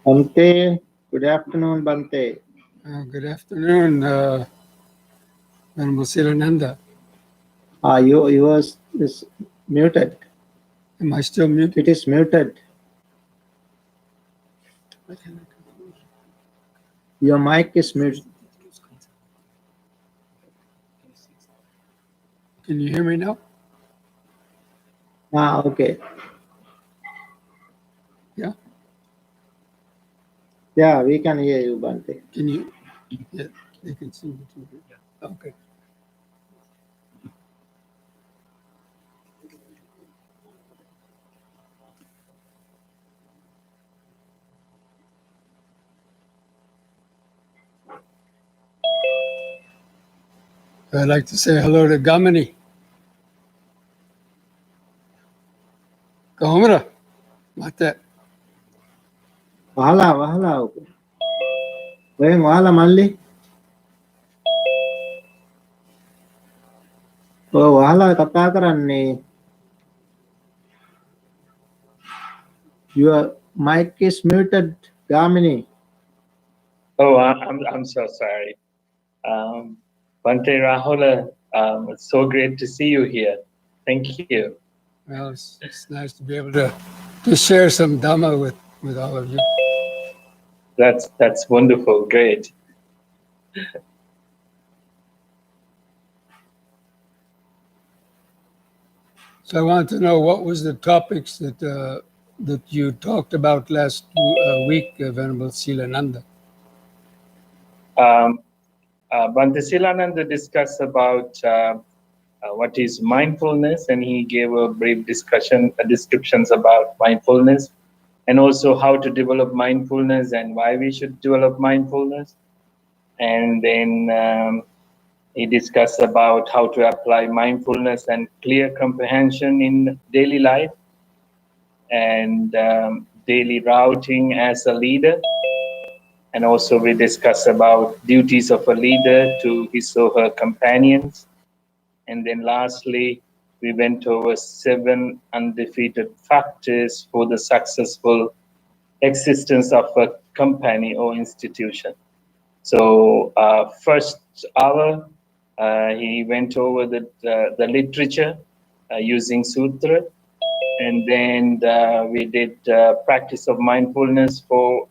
Bhante, good afternoon, Bhante. Good afternoon, Venerable Silananda. Yours is muted. Am I still muted? It is muted. Your mic is muted. Can you hear me now? Okay. Yeah? Yeah, we can hear you, Bhante. Can you? Yeah, they can see what you do. Okay. I'd like to say hello to Gamini. Kahumra. Mate. Wahala. When wahala malli? Wahala kata karanne. Your mic is muted, Gamini. Oh, I'm so sorry. Bhante Rahula, it's so great to see you here. Thank you. Well, it's nice to be able to share some Dhamma with all of you. That's wonderful. Great. So I want to know what was the topics that you talked about last week, Venerable Silananda. Bhante Silananda discussed about what is mindfulness, and he gave a brief descriptions about mindfulness, and also how to develop mindfulness and why we should develop mindfulness. And then he discussed about how to apply mindfulness and clear comprehension in daily life, and daily routing as a leader. And also we discuss about duties of a leader to his or her companions. And then lastly, we went over 7 undefeated factors for the successful existence of a company or institution. So first hour, he went over the literature using sutra. And then we did practice of mindfulness for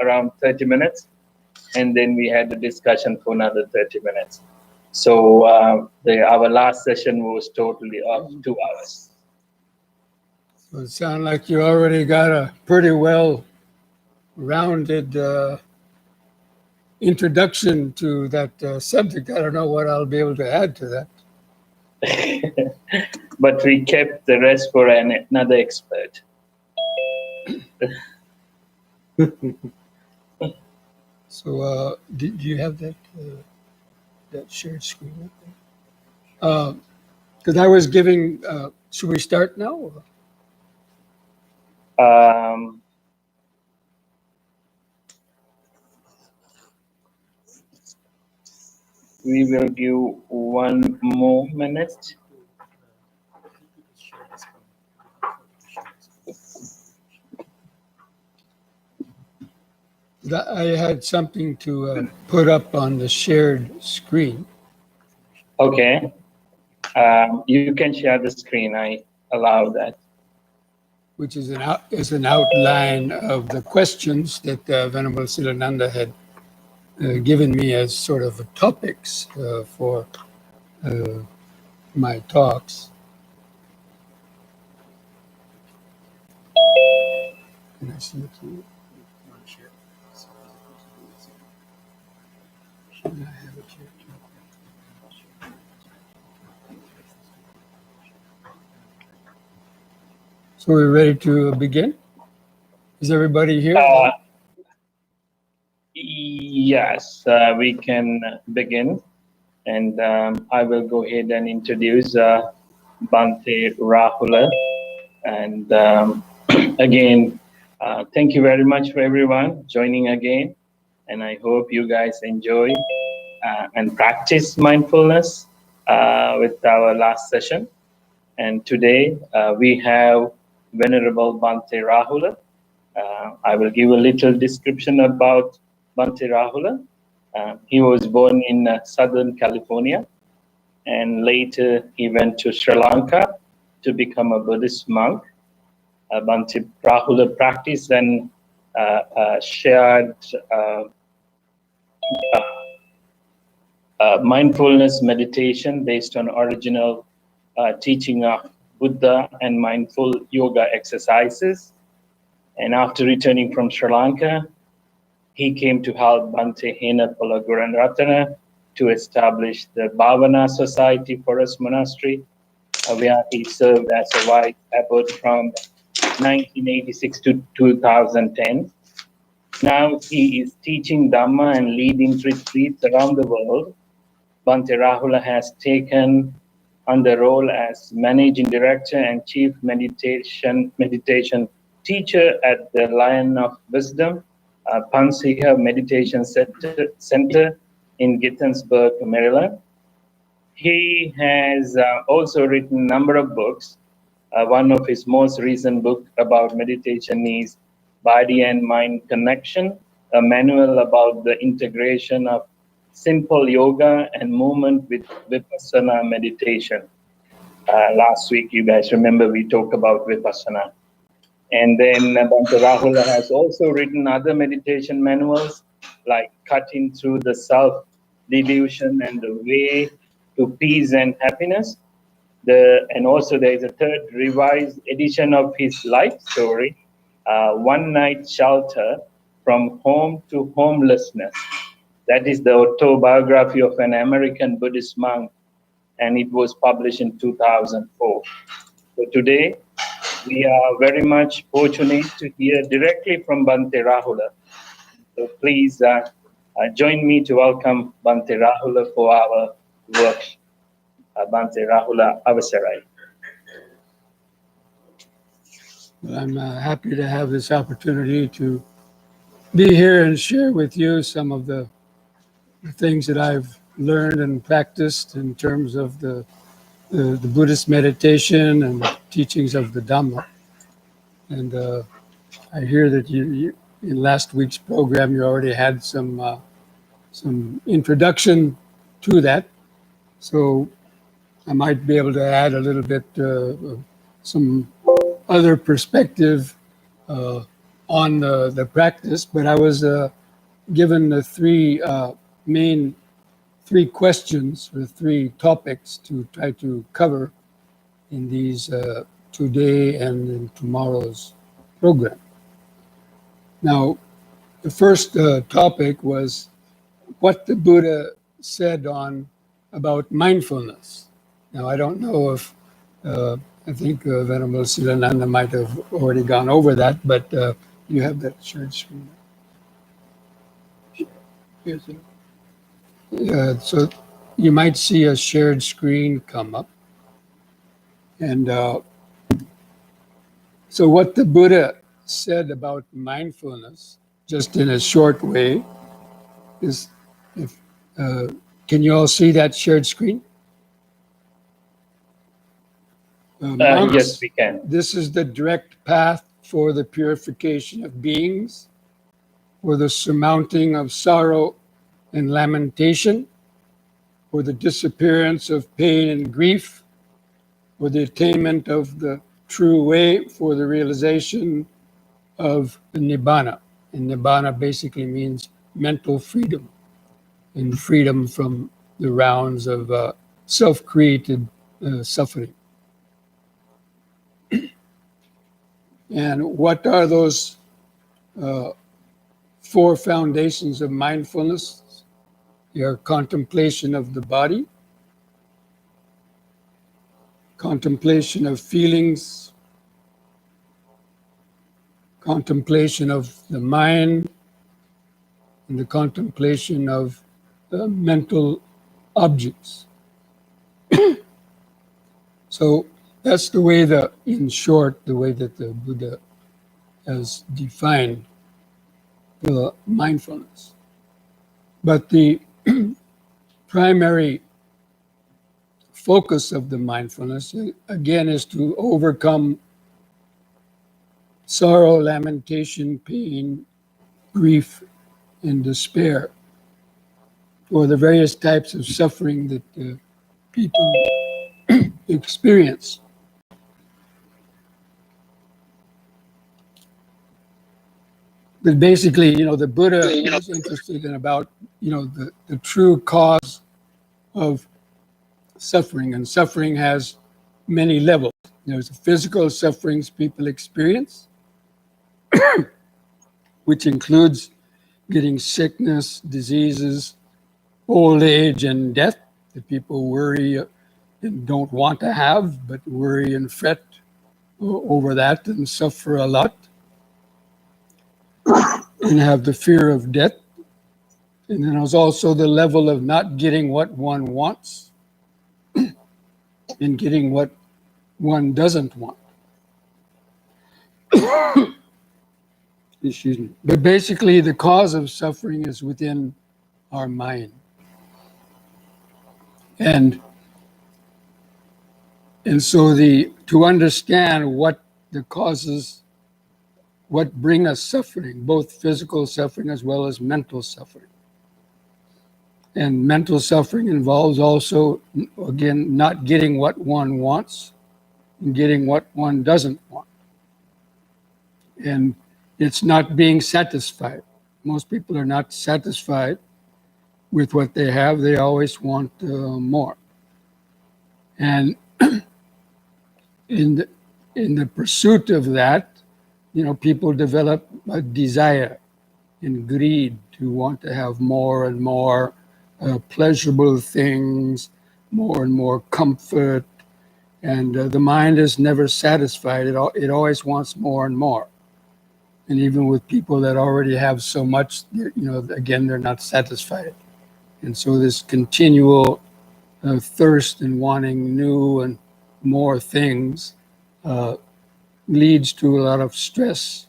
around 30 minutes. And then we had a discussion for another 30 minutes. So our last session was totally of 2 hours. So it sounds like you already got a pretty well-rounded introduction to that subject. I don't know what I'll be able to add to that. But we kept the rest for another expert. So do you have that shared screen up there? Because I was giving, should we start now? We will give 1 more minute. I had something to put up on the shared screen. Okay. You can share the screen. I allow that. Which is an outline of the questions that Venerable Silananda had given me as sort of topics for my talks. Can I see it here? Should I have it here too? So we're ready to begin? Is everybody here? Yes, we can begin. And I will go ahead and introduce Bhante Rahula. And again, thank you very much for everyone joining again. And I hope you guys enjoy and practice mindfulness with our last session. And today we have Venerable Bhante Rahula. I will give a little description about Bhante Rahula. He was born in Southern California, and later he went to Sri Lanka to become a Buddhist monk. Bhante Rahula practiced and shared mindfulness meditation based on original teaching of Buddha and mindful yoga exercises. And after returning from Sri Lanka, he came to help Bhante Hena Pulaguran Ratana to establish the Bhavana Society Forest Monastery, where he served as a vice abbot from 1986 to 2010. Now he is teaching Dhamma and leading retreats around the world. Bhante Rahula has taken on the role as managing director and chief meditation teacher at the Lion of Wisdom, Pansiha Meditation Center in Gettysburg, Maryland. He has also written a number of books. One of his most recent books about meditation is Body and Mind Connection, a manual about the integration of simple yoga and movement with Vipassana meditation. Last week, you guys remember we talked about Vipassana. And then Bhante Rahula has also written other meditation manuals like Cutting Through the Self-Delusion and the Way to Peace and Happiness. And also there is a third revised edition of his life story, One Night Shelter from Home to Homelessness. That is the autobiography of an American Buddhist monk, and it was published in 2004. So today, we are very much fortunate to hear directly from Bhante Rahula. So please join me to welcome Bhante Rahula for our workshop. Bhante Rahula Avasarai. Well, I'm happy to have this opportunity to be here and share with you some of the things that I've learned and practiced in terms of the Buddhist meditation and the teachings of the Dhamma. And I hear that you in last week's program you already had some introduction to that, so I might be able to add a little bit some other perspective on the practice. But I was given the three questions or three topics to try to cover in these today and in tomorrow's program. Now, the first topic was what the Buddha said about mindfulness. Now, I don't know if I think Venerable Silananda might have already gone over that, but you have that shared screen. Here's it. So you might see a shared screen come up. And so what the Buddha said about mindfulness, just in a short way, is, can you all see that shared screen? Monks, yes, we can. this is the direct path for the purification of beings, for the surmounting of sorrow and lamentation, for the disappearance of pain and grief, for the attainment of the true way, for the realization of the Nibbana. And Nibbana basically means mental freedom and freedom from the rounds of self-created suffering. And what are those four foundations of mindfulness? Your contemplation of the body, contemplation of feelings, contemplation of the mind, and the contemplation of mental objects. So that's the way in short, the way that the Buddha has defined the mindfulness. But the primary focus of the mindfulness, again, is to overcome sorrow, lamentation, pain, grief, and despair, or the various types of suffering that people experience. But basically, the Buddha is interested in about, the true cause of suffering. And suffering has many levels. There's the physical sufferings people experience, which includes getting sickness, diseases, old age, and death that people worry and don't want to have, but worry and fret over that and suffer a lot and have the fear of death. And then there's also the level of not getting what one wants and getting what one doesn't want. Excuse me. But basically, the cause of suffering is within our mind. And so to understand what the causes, what bring us suffering, both physical suffering as well as mental suffering. And mental suffering involves also, again, not getting what one wants and getting what one doesn't want. And it's not being satisfied. Most people are not satisfied with what they have. They always want more. And in the pursuit of that, people develop a desire and greed to want to have more and more pleasurable things, more and more comfort. And the mind is never satisfied. It always wants more and more. And even with people that already have so much, again, they're not satisfied. And so this continual thirst and wanting new and more things leads to a lot of stress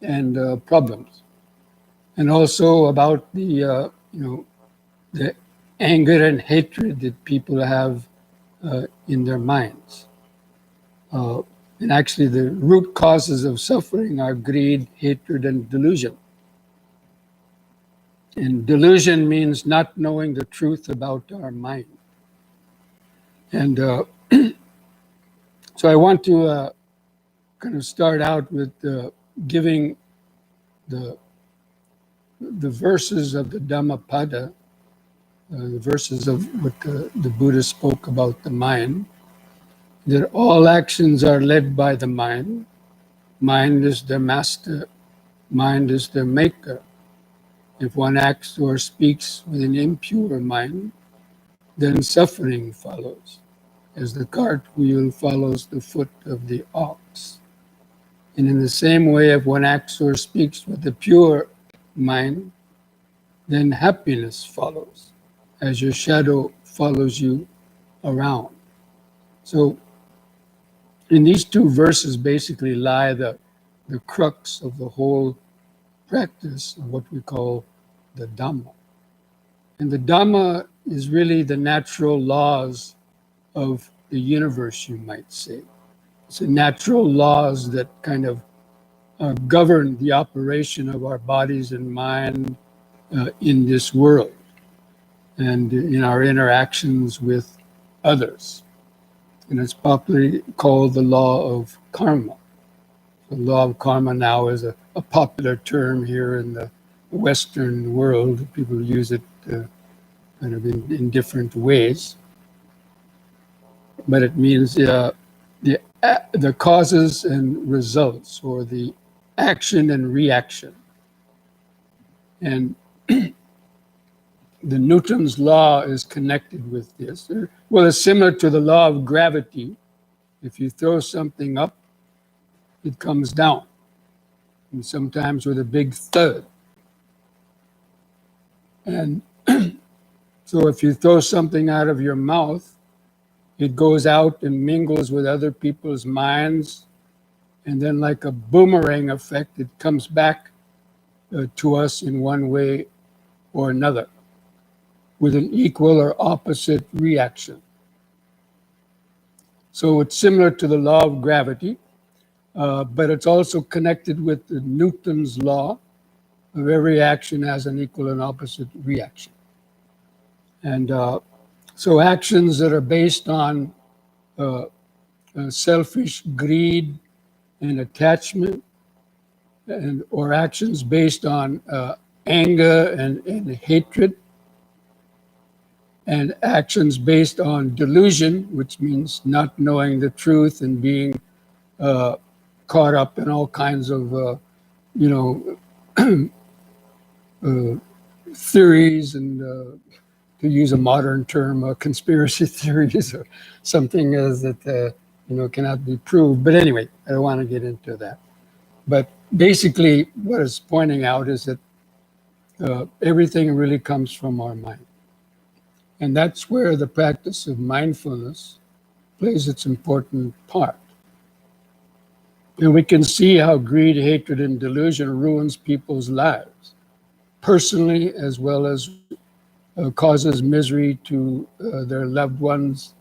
and problems. And also about the anger and hatred that people have in their minds. And actually, the root causes of suffering are greed, hatred, and delusion. And delusion means not knowing the truth about our mind. And so I want to kind of start out with giving the verses of the Dhammapada, the verses of what the Buddha spoke about the mind, that all actions are led by the mind. Mind is the master. Mind is the maker. If one acts or speaks with an impure mind, then suffering follows, as the cartwheel follows the foot of the ox. And in the same way, if one acts or speaks with a pure mind, then happiness follows, as your shadow follows you around. So in these two verses basically lie the crux of the whole practice of what we call the Dhamma. And the Dhamma is really the natural laws of the universe, you might say. It's the natural laws that kind of govern the operation of our bodies and mind in this world and in our interactions with others. And it's popularly called the law of karma. The law of karma now is a popular term here in the Western world. People use it kind of in different ways. But it means the causes and results, or the action and reaction. And the Newton's law is connected with this. Well, it's similar to the law of gravity. If you throw something up, it comes down, and sometimes with a big thud. And so if you throw something out of your mouth, it goes out and mingles with other people's minds, and then like a boomerang effect, it comes back to us in one way or another, with an equal or opposite reaction. So it's similar to the law of gravity. but it's also connected with the Newton's law of every action has an equal and opposite reaction. And so actions that are based on selfish greed and attachment, or actions based on anger and hatred, and actions based on delusion, which means not knowing the truth and being caught up in all kinds of, theories and, to use a modern term, conspiracy theories or something as that, cannot be proved. But anyway, I don't want to get into that. But basically, what it's pointing out is that everything really comes from our mind. And that's where the practice of mindfulness plays its important part. And we can see how greed, hatred, and delusion ruins people's lives, personally as well as causes misery to their loved ones,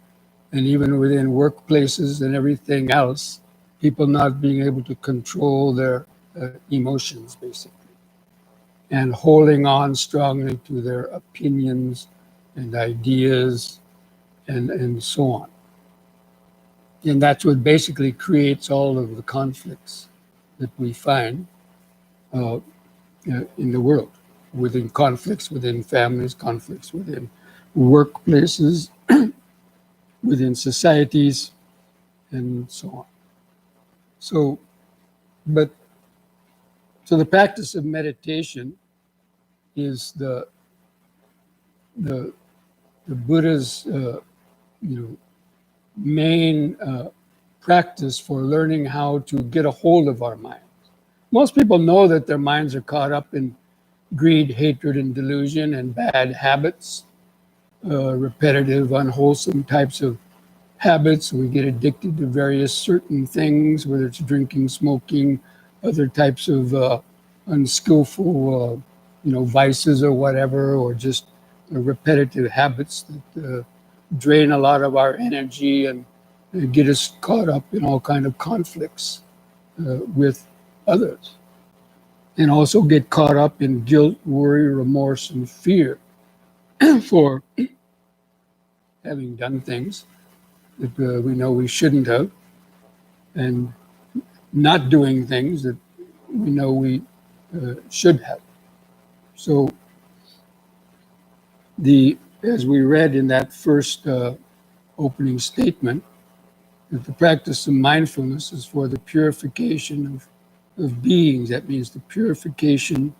and even within workplaces and everything else, people not being able to control their emotions, basically, and holding on strongly to their opinions and ideas and so on. And that's what basically creates all of the conflicts that we find in the world, within conflicts within families, conflicts within workplaces, within societies, and so on. So the practice of meditation is the Buddha's main practice for learning how to get a hold of our minds. Most people know that their minds are caught up in greed, hatred, and delusion and bad habits, repetitive, unwholesome types of habits. We get addicted to various certain things, whether it's drinking, smoking, other types of unskillful, vices or whatever, or just repetitive habits that drain a lot of our energy and get us caught up in all kind of conflicts with others, and also get caught up in guilt, worry, remorse, and fear for having done things that we know we shouldn't have, and not doing things that we know we should have. So as we read in that first opening statement, that the practice of mindfulness is for the purification of beings. That means the purification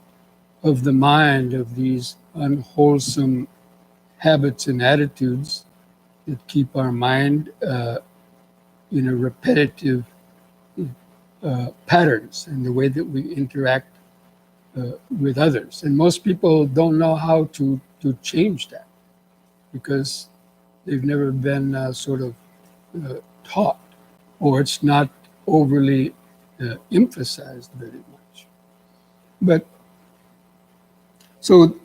of the mind of these unwholesome habits and attitudes that keep our mind in a repetitive patterns in the way that we interact with others. And most people don't know how to change that, because they've never been taught, or it's not overly emphasized very much. But so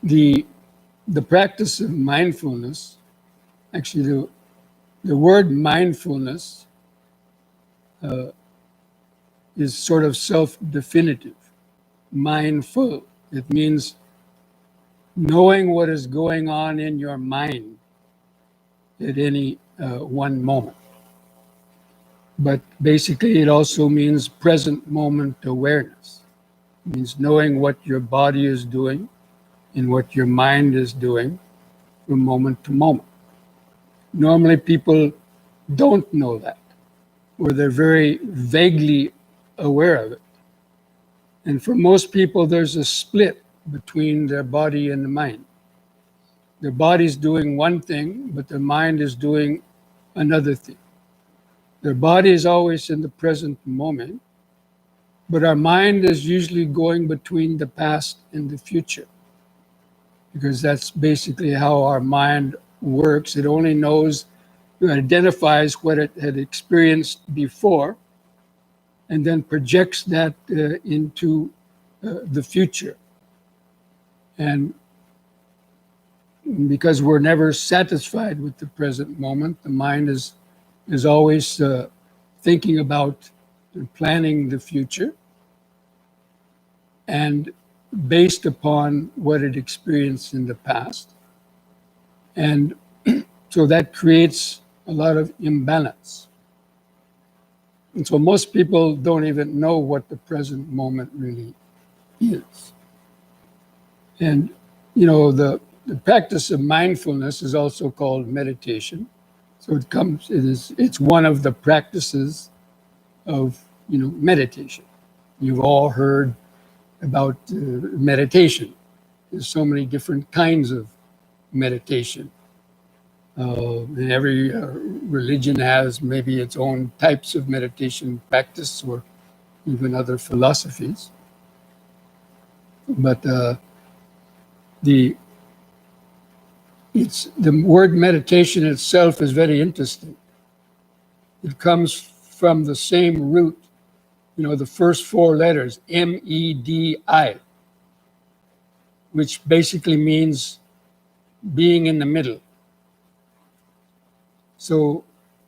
the practice of mindfulness, actually the word mindfulness is sort of self-definitive. Mindful, it means knowing what is going on in your mind at any one moment. But basically it also means present moment awareness. It means knowing what your body is doing and what your mind is doing from moment to moment. Normally people don't know that, or they're very vaguely aware of it. And for most people, there's a split between their body and the mind. Their body's doing one thing, but their mind is doing another thing. Their body is always in the present moment, but our mind is usually going between the past and the future, because that's basically how our mind works. It only knows, it identifies what it had experienced before, and then projects that into the future. And because we're never satisfied with the present moment, the mind is always thinking about and planning the future, and based upon what it experienced in the past. And so that creates a lot of imbalance. And so most people don't even know what the present moment really is. And, the practice of mindfulness is also called meditation. So it's one of the practices of, meditation. You've all heard about meditation. There's so many different kinds of meditation. And every religion has maybe its own types of meditation practice or even other philosophies. But the word meditation itself is very interesting. It comes from the same root, the first four letters, MEDI, which basically means being in the middle. So,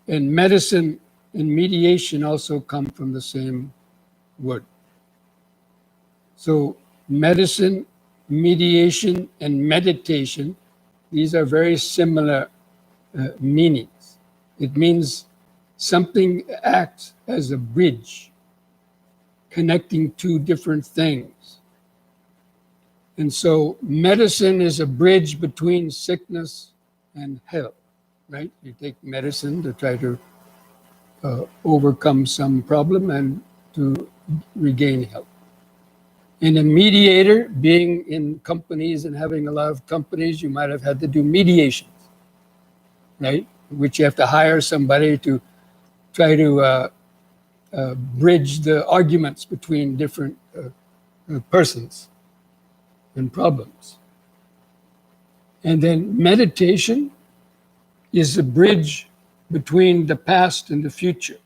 and medicine and mediation also come from the same word. So, medicine, mediation, and meditation, these are very similar meanings. It means something acts as a bridge connecting two different things. And so medicine is a bridge between sickness and health, right? You take medicine to try to overcome some problem and to regain health. And a mediator, being in companies and having a lot of companies, you might have had to do mediations, right? Which you have to hire somebody to try to bridge the arguments between different persons and problems. And then meditation is a bridge between the past and the future.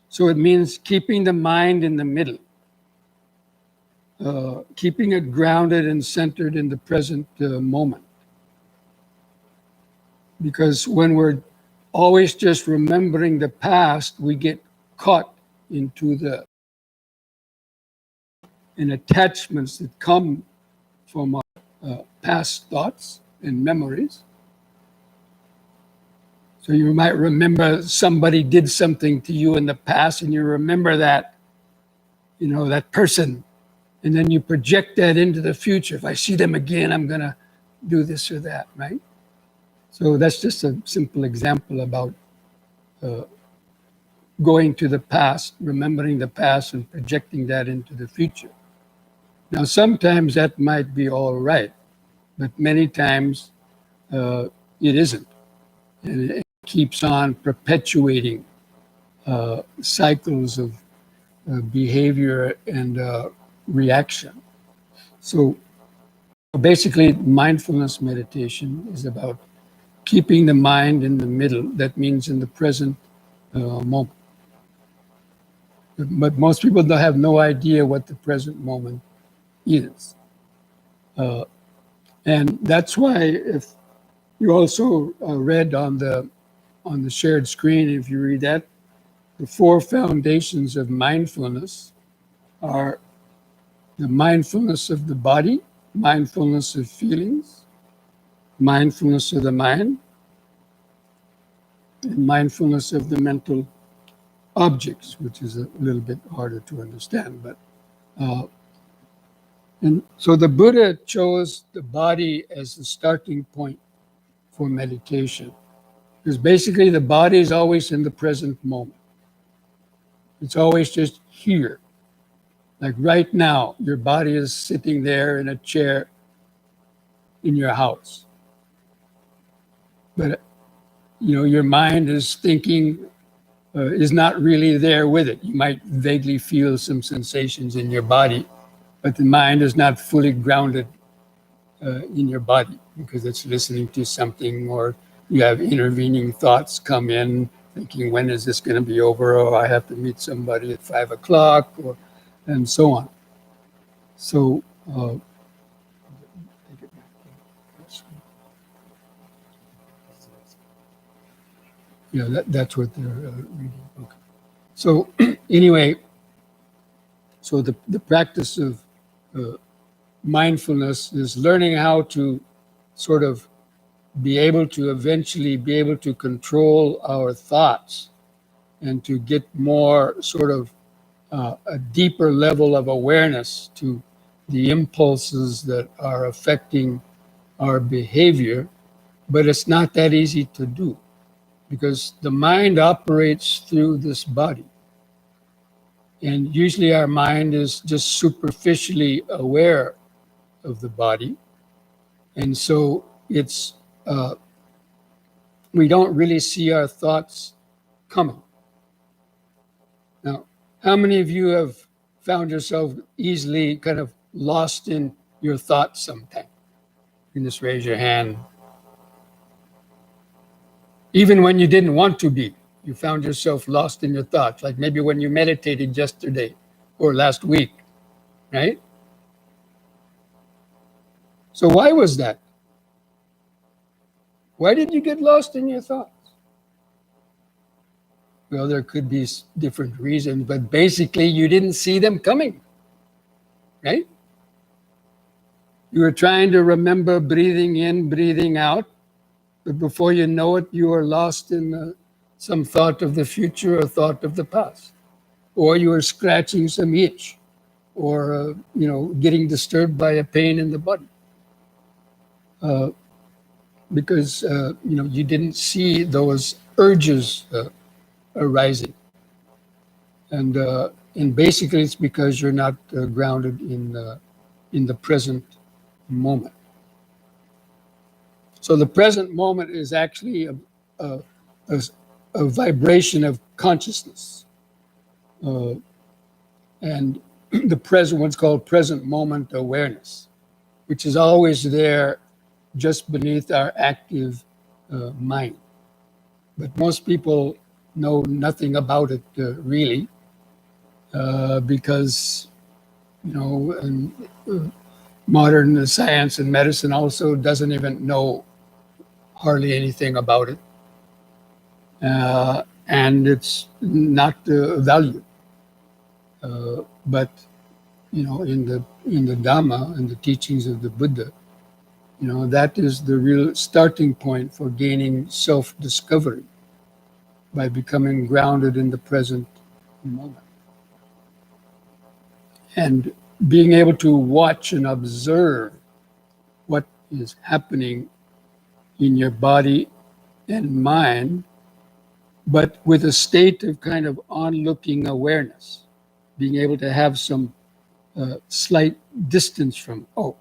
So it means keeping the mind in the middle, keeping it grounded and centered in the present moment. Because when we're always just remembering the past, we get caught into the attachments that come from our past thoughts and memories. So you might remember somebody did something to you in the past, and you remember that, that person, and then you project that into the future. If I see them again, I'm going to do this or that, right? So that's just a simple example about going to the past, remembering the past, and projecting that into the future. Now, sometimes that might be all right, but many times it isn't. And it keeps on perpetuating cycles of behavior and reaction. So basically, mindfulness meditation is about keeping the mind in the middle. That means in the present moment. But most people don't have no idea what the present moment is. And that's why if you also read on the shared screen, if you read that, the four foundations of mindfulness are the mindfulness of the body, mindfulness of feelings, mindfulness of the mind, and mindfulness of the mental objects, which is a little bit harder to understand. But and so the Buddha chose the body as the starting point for meditation, because basically the body is always in the present moment. It's always just here. Like right now, your body is sitting there in a chair in your house. But, your mind is thinking, is not really there with it. You might vaguely feel some sensations in your body, but the mind is not fully grounded in your body because it's listening to something, or you have intervening thoughts come in thinking, when is this going to be over? Or I have to meet somebody at 5 o'clock, and so on. So, Yeah, that's what they're reading. Okay. So anyway, so the practice of mindfulness is learning how to sort of be able to eventually be able to control our thoughts and to get more sort of a deeper level of awareness to the impulses that are affecting our behavior. But it's not that easy to do because the mind operates through this body. And usually our mind is just superficially aware of the body. And so it's, we don't really see our thoughts coming. Now, how many of you have found yourself easily kind of lost in your thoughts sometime? You can just raise your hand. Even when you didn't want to be, you found yourself lost in your thoughts, like maybe when you meditated yesterday or last week, right? So why was that? Why did you get lost in your thoughts? Well, there could be different reasons, but basically you didn't see them coming, right? You were trying to remember breathing in, breathing out, but before you know it, you are lost in some thought of the future or thought of the past. Or you are scratching some itch or, getting disturbed by a pain in the body. Because, you didn't see those urges arising. And basically it's because you're not grounded in the present moment. So the present moment is actually a vibration of consciousness. And the present, what's called present moment awareness, which is always there just beneath our active mind. But most people know nothing about it really, because, and, modern science and medicine also doesn't even know hardly anything about it. And it's not valued. But, in the Dhamma and the teachings of the Buddha, that is the real starting point for gaining self-discovery by becoming grounded in the present moment. And being able to watch and observe what is happening in your body and mind, but with a state of kind of onlooking awareness, being able to have some slight distance from, oh,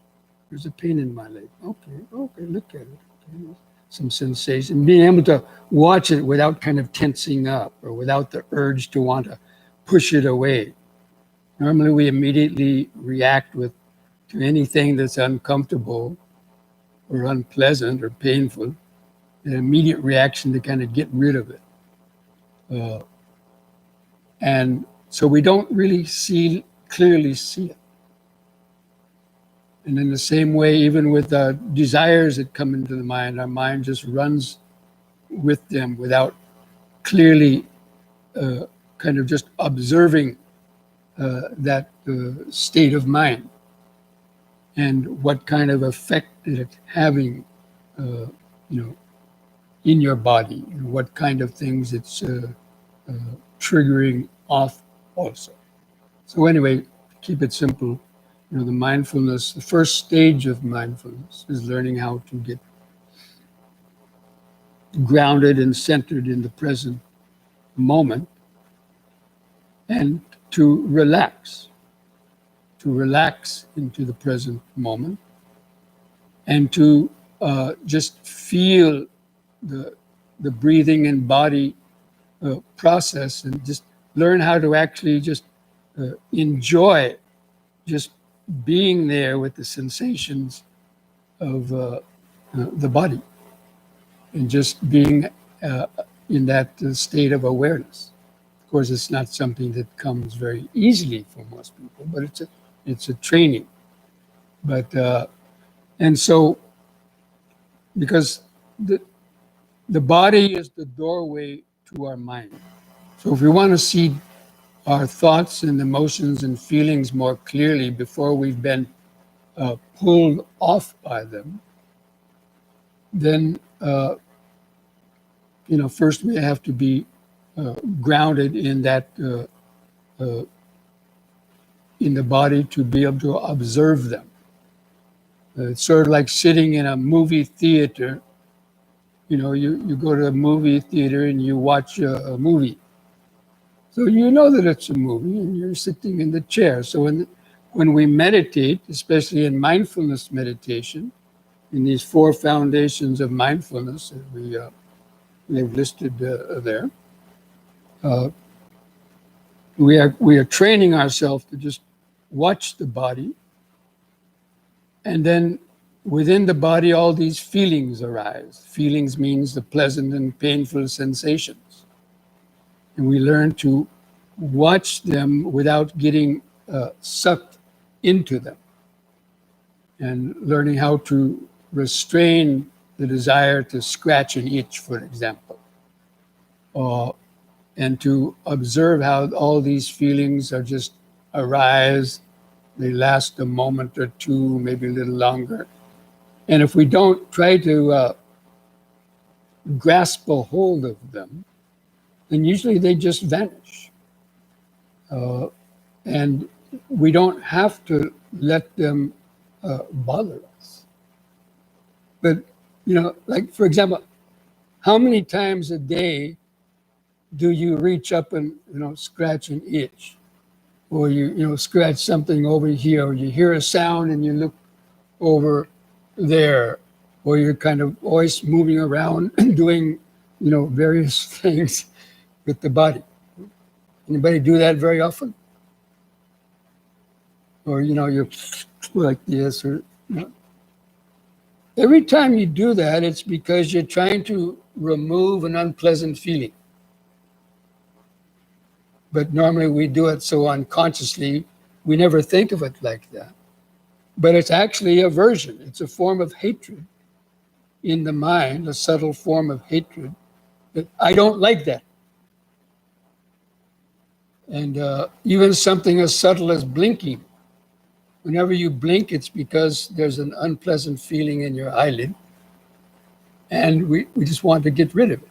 there's a pain in my leg. Okay, look at it. Okay. Some sensation, being able to watch it without kind of tensing up or without the urge to want to push it away. Normally we immediately react to anything that's uncomfortable or unpleasant or painful, an immediate reaction to kind of get rid of it. And so we don't really clearly see it. And in the same way, even with desires that come into the mind, our mind just runs with them without clearly kind of just observing that state of mind and what kind of effect it's having, in your body, and what kind of things it's triggering off also. So anyway, keep it simple. The mindfulness, the first stage of mindfulness is learning how to get grounded and centered in the present moment and to relax into the present moment and to just feel the breathing and body process and just learn how to actually just enjoy just being there with the sensations of the body and just being in that state of awareness. Of course, it's not something that comes very easily for most people, but it's a training. But and so because the body is the doorway to our mind. So if we want to see our thoughts and emotions and feelings more clearly before we've been pulled off by them, then first we have to be grounded in that in the body to be able to observe them. It's sort of like sitting in a movie theater. You go to a movie theater and you watch a movie. So you know that it's a movie and you're sitting in the chair. So when we meditate, especially in mindfulness meditation, in these 4 foundations of mindfulness that they've listed there, we are training ourselves to just watch the body, and then within the body all these feelings arise. Feelings means the pleasant and painful sensations, and we learn to watch them without getting sucked into them, and learning how to restrain the desire to scratch and itch, for example, and to observe how all these feelings are just arise. They last a moment or two, maybe a little longer. And if we don't try to grasp a hold of them, then usually they just vanish. And we don't have to let them bother us. But, like, for example, how many times a day do you reach up and, scratch an itch? Or you scratch something over here, or you hear a sound and you look over there, or you're kind of always moving around and doing, various things with the body. Anybody do that very often? Or, you're like this, or, Every time you do that, it's because you're trying to remove an unpleasant feeling. But normally we do it so unconsciously, we never think of it like that. But it's actually aversion. It's a form of hatred in the mind, a subtle form of hatred, that I don't like that. And even something as subtle as blinking. Whenever you blink, it's because there's an unpleasant feeling in your eyelid, and we just want to get rid of it.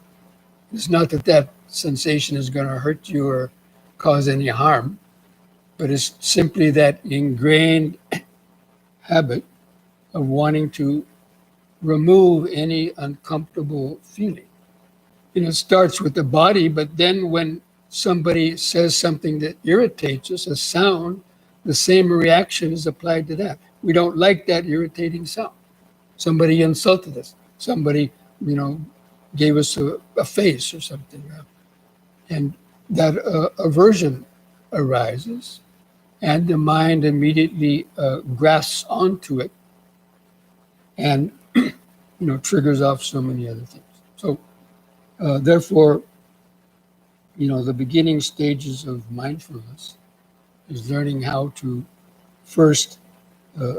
It's not that that sensation is going to hurt you or cause any harm, but it's simply that ingrained habit of wanting to remove any uncomfortable feeling. It starts with the body, but then when somebody says something that irritates us, a sound, the same reaction is applied to that. We don't like that irritating sound. Somebody insulted us. Somebody, gave us a face or something. And that aversion arises, and the mind immediately grasps onto it and, triggers off so many other things. So, therefore, the beginning stages of mindfulness is learning how to first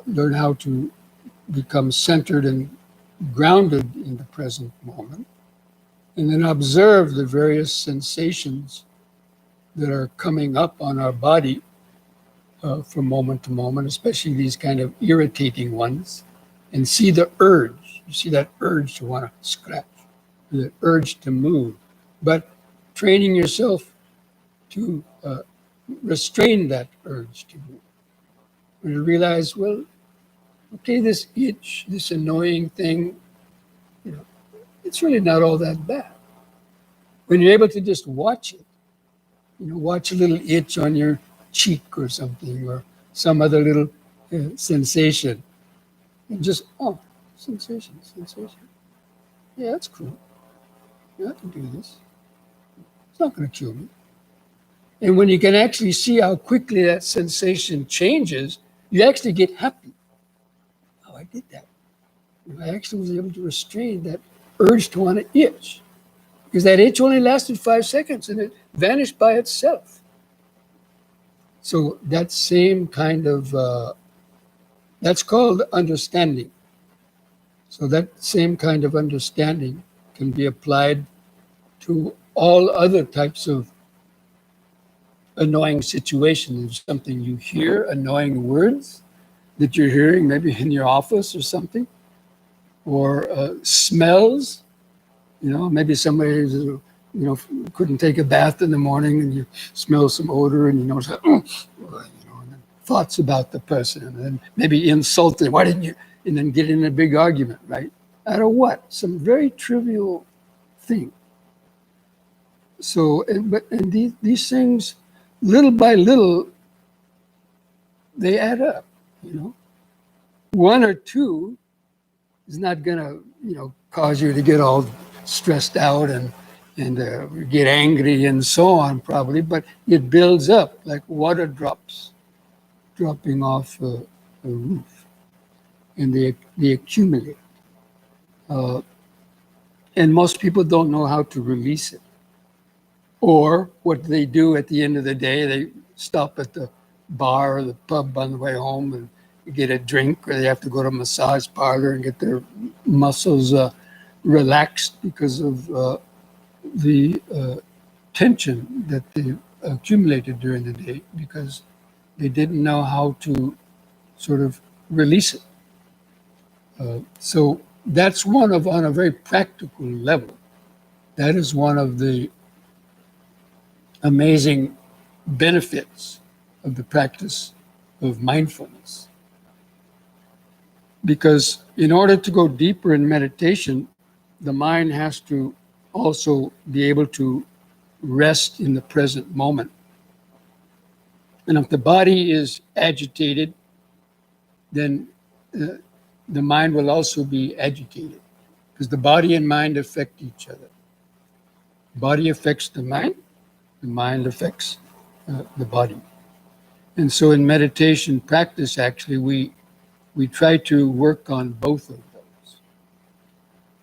learn how to become centered and grounded in the present moment, and then observe the various sensations that are coming up on our body from moment to moment, especially these kind of irritating ones, and see the urge. You see that urge to want to scratch, the urge to move, but training yourself to restrain that urge to move. And you realize, well, okay, this itch, this annoying thing, it's really not all that bad. When you're able to just watch it, watch a little itch on your cheek or something, or some other little sensation, and just, sensation. Yeah, that's cool. Yeah, I can do this. It's not going to kill me. And when you can actually see how quickly that sensation changes, you actually get happy. Oh, I did that. I actually was able to restrain that urge to want to itch, because that itch only lasted 5 seconds and it vanished by itself. So that same kind of, that's called understanding. So that same kind of understanding can be applied to all other types of annoying situations. If something you hear, annoying words that you're hearing, maybe in your office or something, or smells. Maybe somebody couldn't take a bath in the morning, and you smell some odor, and you notice, and then thoughts about the person, and then maybe insulted. Why didn't you? And then get in a big argument, right? Out of what? Some very trivial thing. So, and these things, little by little, they add up. One or two is not going to, cause you to get all stressed out and get angry and so on, probably. But it builds up like water drops dropping off a roof, and they accumulate. And most people don't know how to release it. Or what they do at the end of the day, they stop at the bar or the pub on the way home and get a drink, or they have to go to a massage parlor and get their muscles relaxed because of the tension that they accumulated during the day, because they didn't know how to sort of release it. So that's on a very practical level. That is one of the amazing benefits of the practice of mindfulness. Because in order to go deeper in meditation, the mind has to also be able to rest in the present moment. And if the body is agitated, then the mind will also be agitated, because the body and mind affect each other. Body affects the mind affects the body. And so in meditation practice, actually, we try to work on both of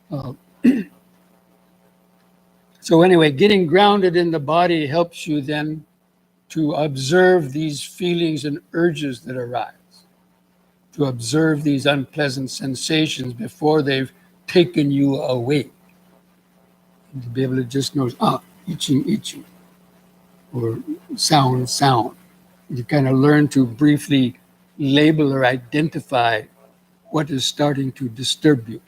those. So anyway, getting grounded in the body helps you then to observe these feelings and urges that arise, to observe these unpleasant sensations before they've taken you away, and to be able to just notice, itching, or sound. You kind of learn to briefly label or identify what is starting to disturb you,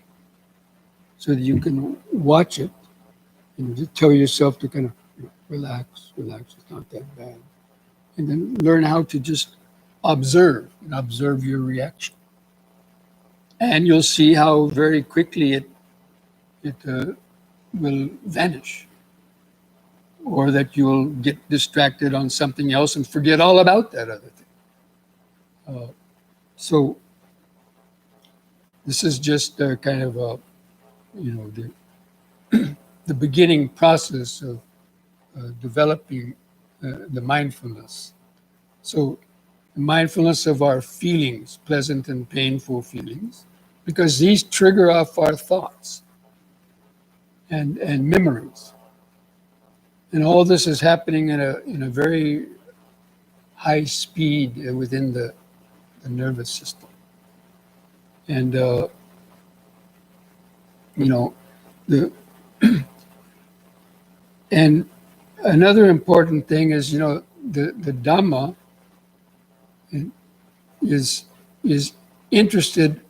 so that you can watch it and just tell yourself to kind of relax, it's not that bad. And then learn how to just observe your reaction. And you'll see how very quickly it will vanish, or that you'll get distracted on something else and forget all about that other thing. So this is just kind of the beginning process of developing the mindfulness. So mindfulness of our feelings, pleasant and painful feelings, because these trigger off our thoughts and memories. And all this is happening in a very high speed within the nervous system. And and another important thing is, the Dhamma is interested.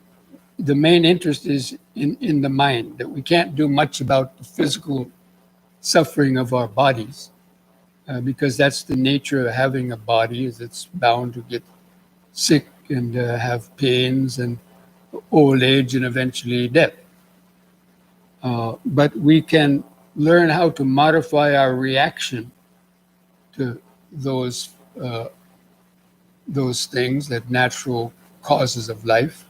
The main interest is in the mind, that we can't do much about the physical suffering of our bodies, because that's the nature of having a body, is it's bound to get sick and have pains and old age and eventually death. But we can learn how to modify our reaction to those things, that natural causes of life,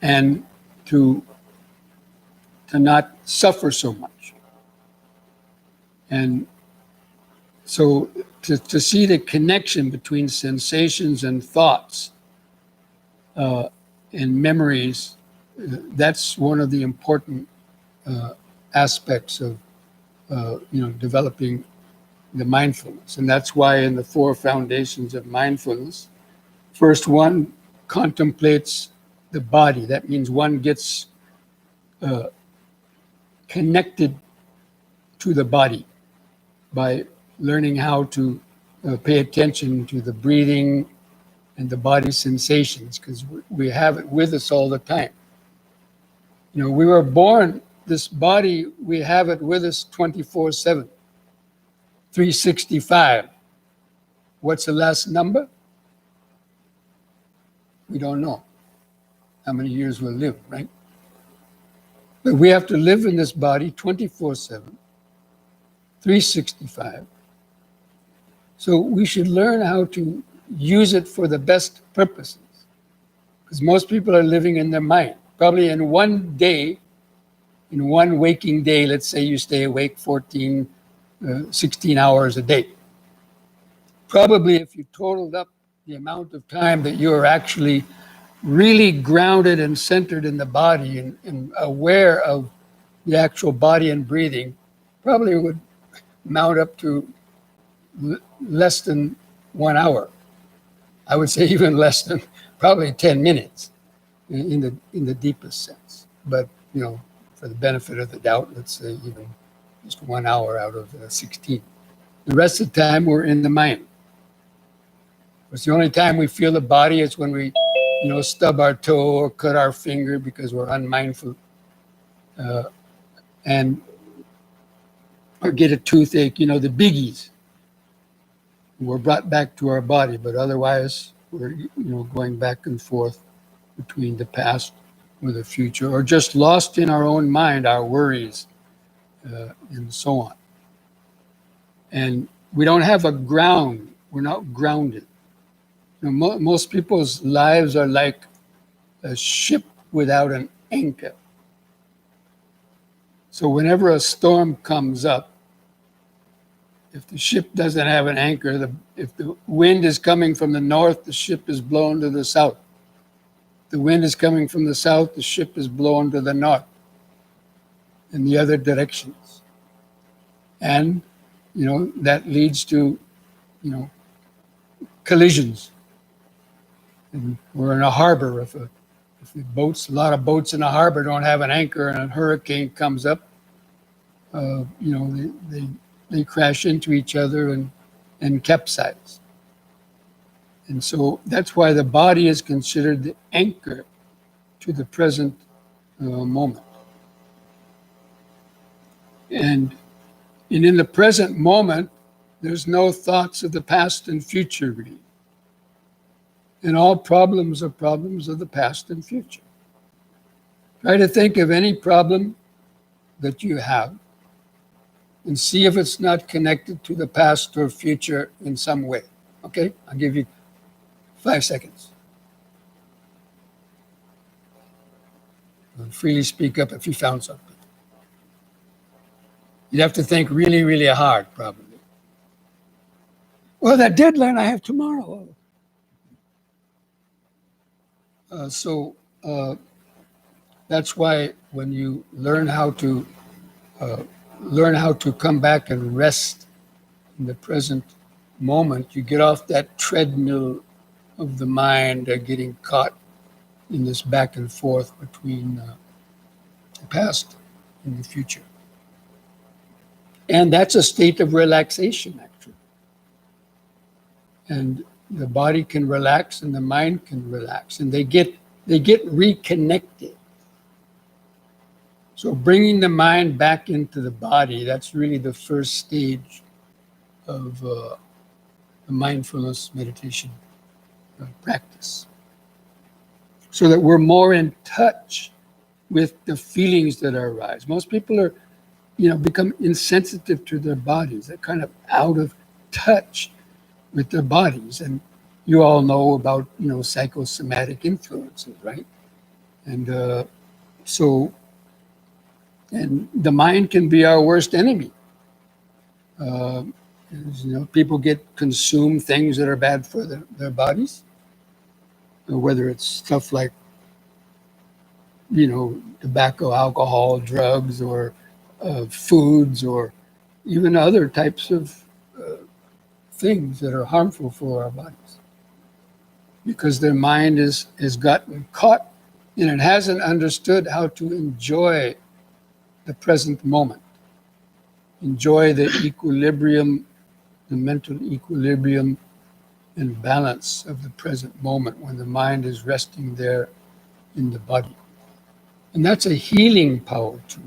and to not suffer so much. And so to see the connection between sensations and thoughts and memories, that's one of the important aspects of developing the mindfulness. And that's why in the 4 foundations of mindfulness, first one contemplates the body. That means one gets kind connected to the body by learning how to pay attention to the breathing and the body sensations, because we have it with us all the time. You know, we were born, this body, we have it with us 24/7, 365. What's the last number? We don't know how many years we'll live, right? But we have to live in this body 24/7, 365. So we should learn how to use it for the best purposes. Because most people are living in their mind. Probably in one day, in one waking day, let's say you stay awake 14, 16 hours a day. Probably if you totaled up the amount of time that you are actually really grounded and centered in the body and aware of the actual body and breathing, probably would mount up to less than 1 hour. I would say even less than probably 10 minutes in the deepest sense. But, you know, for the benefit of the doubt, let's say even just 1 hour out of 16. The rest of the time we're in the mind. It's the only time we feel the body is when we, you know, stub our toe or cut our finger because we're unmindful, and or get a toothache, you know, the biggies. We're brought back to our body, but otherwise we're, you know, going back and forth between the past or the future, or just lost in our own mind, our worries, and so on. And we don't have a ground. We're not grounded. You know, most people's lives are like a ship without an anchor. So whenever a storm comes up, if the ship doesn't have an anchor, if the wind is coming from the north, the ship is blown to the south. The wind is coming from the south, the ship is blown to the north, in the other directions. And, you know, that leads to, you know, collisions. And we're in a harbor. If the boats, a lot of boats in a harbor don't have an anchor and a hurricane comes up, you know, they crash into each other and capsize. And so that's why the body is considered the anchor to the present moment. And in the present moment, there's no thoughts of the past and future, really. And all problems are problems of the past and future. Try to think of any problem that you have and see if it's not connected to the past or future in some way. Okay? I'll give you 5 seconds. Freely speak up if you found something. You'd have to think really, really hard, probably. Well, that deadline I have tomorrow. That's why when you learn how to come back and rest in the present moment, you get off that treadmill of the mind, getting caught in this back and forth between the past and the future. And that's a state of relaxation, actually. And the body can relax and the mind can relax, and they get reconnected. So bringing the mind back into the body, that's really the first stage of the mindfulness meditation practice. So that we're more in touch with the feelings that arise. Most people are, you know, become insensitive to their bodies. They're kind of out of touch with their bodies. And you all know about, you know, psychosomatic influences, right? And and the mind can be our worst enemy. You know, people get consumed things that are bad for their bodies, whether it's stuff like, you know, tobacco, alcohol, drugs, or foods, or even other types of things that are harmful for our bodies, because their mind has gotten caught and it hasn't understood how to enjoy the present moment. Enjoy the equilibrium, the mental equilibrium and balance of the present moment when the mind is resting there in the body. And that's a healing power too.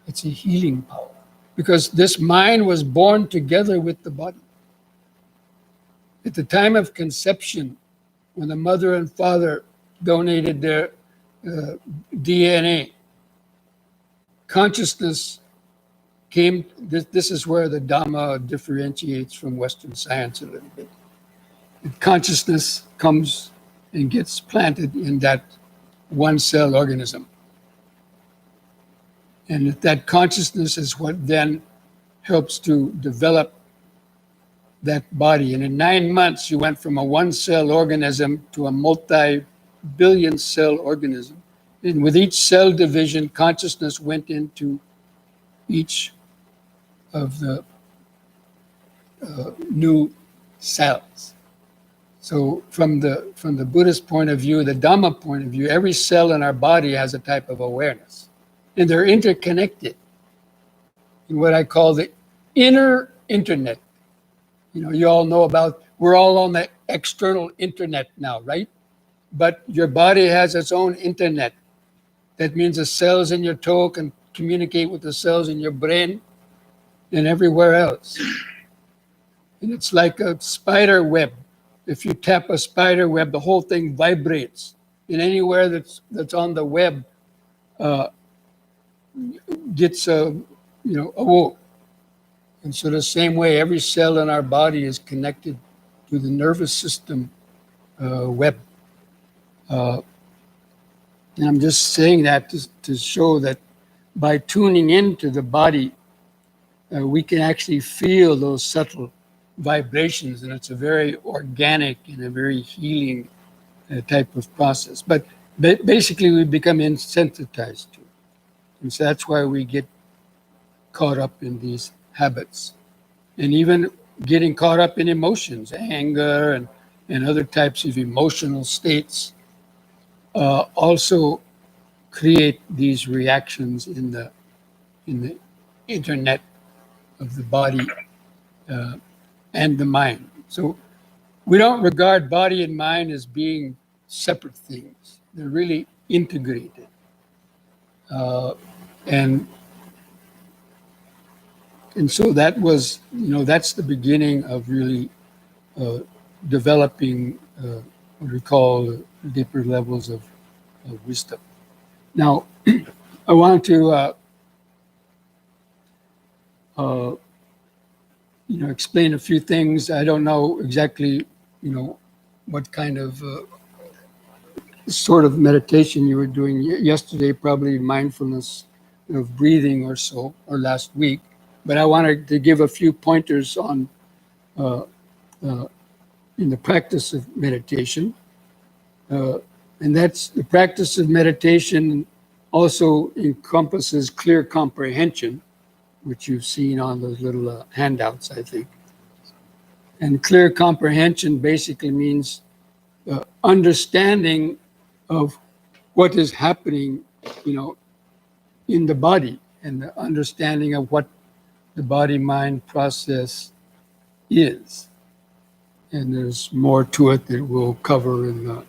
It's a healing power because this mind was born together with the body. At the time of conception, when the mother and father donated their DNA, consciousness came. This is where the Dhamma differentiates from Western science a little bit. Consciousness comes and gets planted in that one-cell organism. And that consciousness is what then helps to develop that body. And in 9 months, you went from a one-cell organism to a multi-billion cell organism. And with each cell division, consciousness went into each of the new cells. So from the Buddhist point of view, the Dhamma point of view, every cell in our body has a type of awareness. And they're interconnected in what I call the inner internet. You know, you all know about, we're all on the external internet now, right? But your body has its own internet. That means the cells in your toe can communicate with the cells in your brain and everywhere else. And it's like a spider web. If you tap a spider web, the whole thing vibrates. And anywhere that's on the web gets awoke. And so the same way, every cell in our body is connected to the nervous system web. And I'm just saying that to show that by tuning into the body, we can actually feel those subtle vibrations, and it's a very organic and a very healing type of process. But basically, we become insensitized to it. And so that's why we get caught up in these habits. And even getting caught up in emotions, anger and other types of emotional states also create these reactions in the internet of the body and the mind. So we don't regard body and mind as being separate things. They're really integrated. And so that was, that's the beginning of really developing what we call deeper levels of wisdom. Now, I want to explain a few things. I don't know exactly, what kind of sort of meditation you were doing yesterday, probably mindfulness of breathing or so, or last week. But I wanted to give a few pointers on in the practice of meditation. And that's the practice of meditation also encompasses clear comprehension, which you've seen on those little handouts, I think. And clear comprehension basically means understanding of what is happening, in the body, and the understanding of what the body-mind process is. And there's more to it that we'll cover in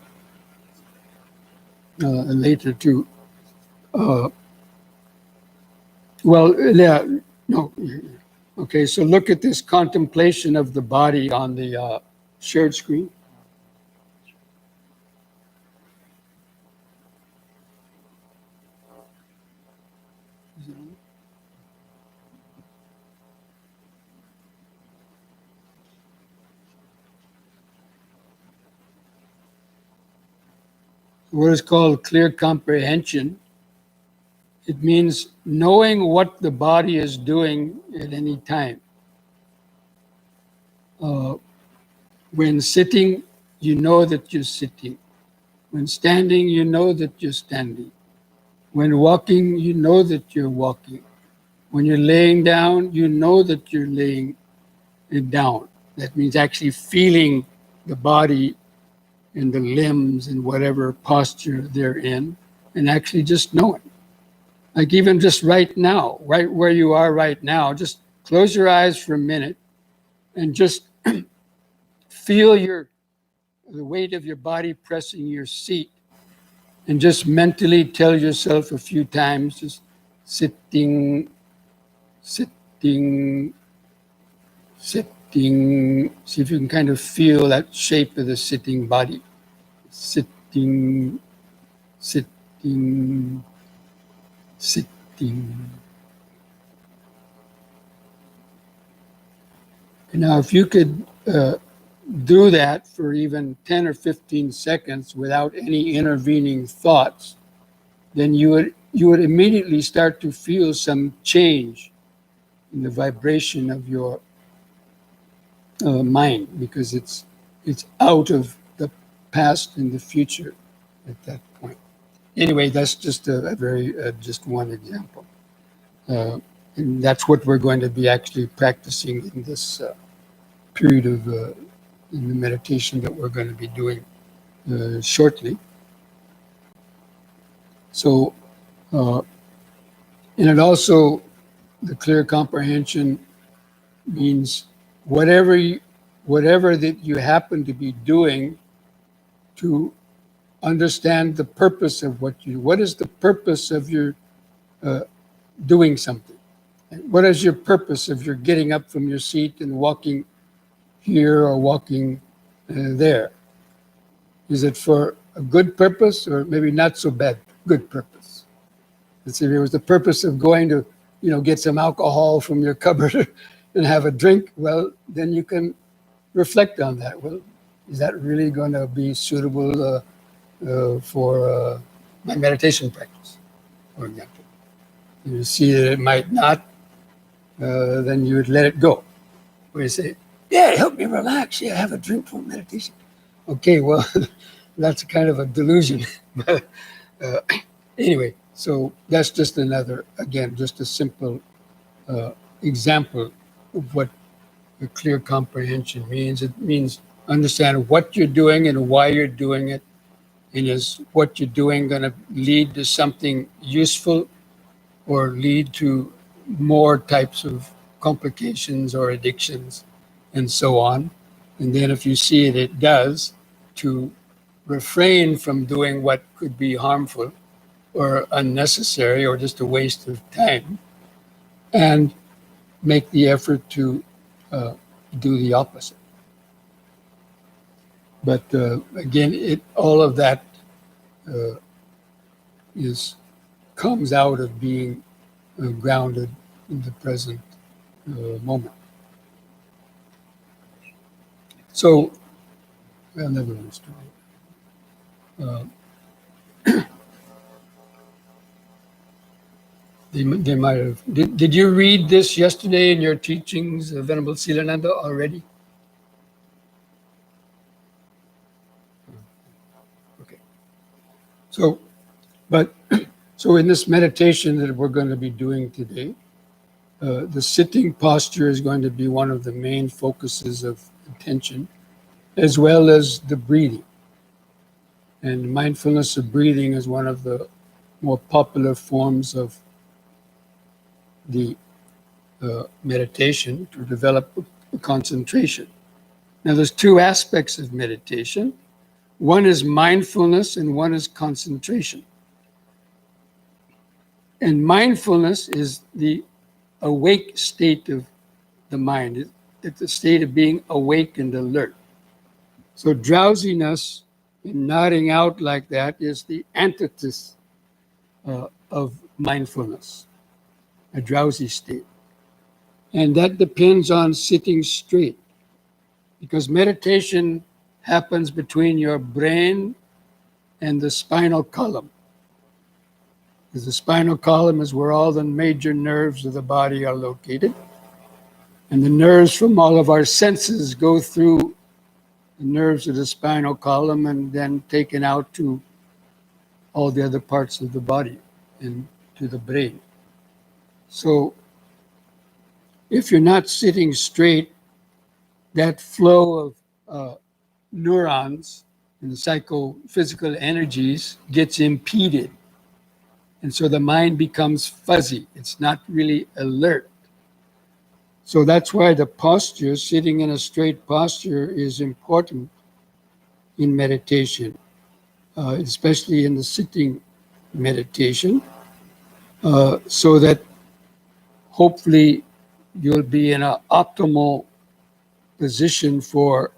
later too. Okay, so look at this contemplation of the body on the shared screen. What is called clear comprehension. It means knowing what the body is doing at any time. When sitting, you know that you're sitting. When standing, you know that you're standing. When walking, you know that you're walking. When you're laying down, you know that you're laying it down. That means actually feeling the body and the limbs and whatever posture they're in, and actually just knowing. Like even just right now, right where you are right now, just close your eyes for a minute and just feel the weight of your body pressing your seat, and just mentally tell yourself a few times, just sitting, sitting, sitting. See if you can kind of feel that shape of the sitting body. Sitting, sitting, sitting. Now, if you could do that for even 10 or 15 seconds without any intervening thoughts, then you would immediately start to feel some change in the vibration of your mind, because it's out of the past and the future at that point. Anyway, that's just a very just one example, and that's what we're going to be actually practicing in this period of in the meditation that we're going to be doing shortly. So, and it also, the clear comprehension means whatever that you happen to be doing, to understand the purpose of what is the purpose of your doing something. What is your purpose of your getting up from your seat and walking here or walking there? Is it for a good purpose, or maybe not so bad good purpose? Let's say if it was the purpose of going to, get some alcohol from your cupboard and have a drink, well, then you can reflect on that. Well, is that really going to be suitable for my meditation practice, for example? You see that it might not, then you would let it go. Or you say, yeah, help me relax. Yeah, have a drink for meditation. Okay, well, that's kind of a delusion. But anyway, so that's just another, again, just a simple example of what a clear comprehension means. It means understand what you're doing and why you're doing it, and is what you're doing going to lead to something useful or lead to more types of complications or addictions and so on. And then if you see it does, to refrain from doing what could be harmful or unnecessary or just a waste of time, and make the effort to do the opposite. But again, all of that comes out of being grounded in the present moment. So, well, never mind. They might have. Did you read this yesterday in your teachings, Venerable Silananda, already? Okay. So in this meditation that we're going to be doing today, the sitting posture is going to be one of the main focuses of attention, as well as the breathing. And mindfulness of breathing is one of the more popular forms of the meditation to develop a concentration. Now, there's two aspects of meditation. One is mindfulness and one is concentration. And mindfulness is the awake state of the mind. It's a state of being awake and alert. So drowsiness and nodding out like that is the antithesis of mindfulness, a drowsy state. And that depends on sitting straight, because meditation happens between your brain and the spinal column. Because the spinal column is where all the major nerves of the body are located. And the nerves from all of our senses go through the nerves of the spinal column and then taken out to all the other parts of the body and to the brain. So if you're not sitting straight, that flow of neurons and psychophysical energies gets impeded. And so the mind becomes fuzzy. It's not really alert. So that's why the posture, sitting in a straight posture, is important in meditation, especially in the sitting meditation, so that hopefully you'll be in an optimal position for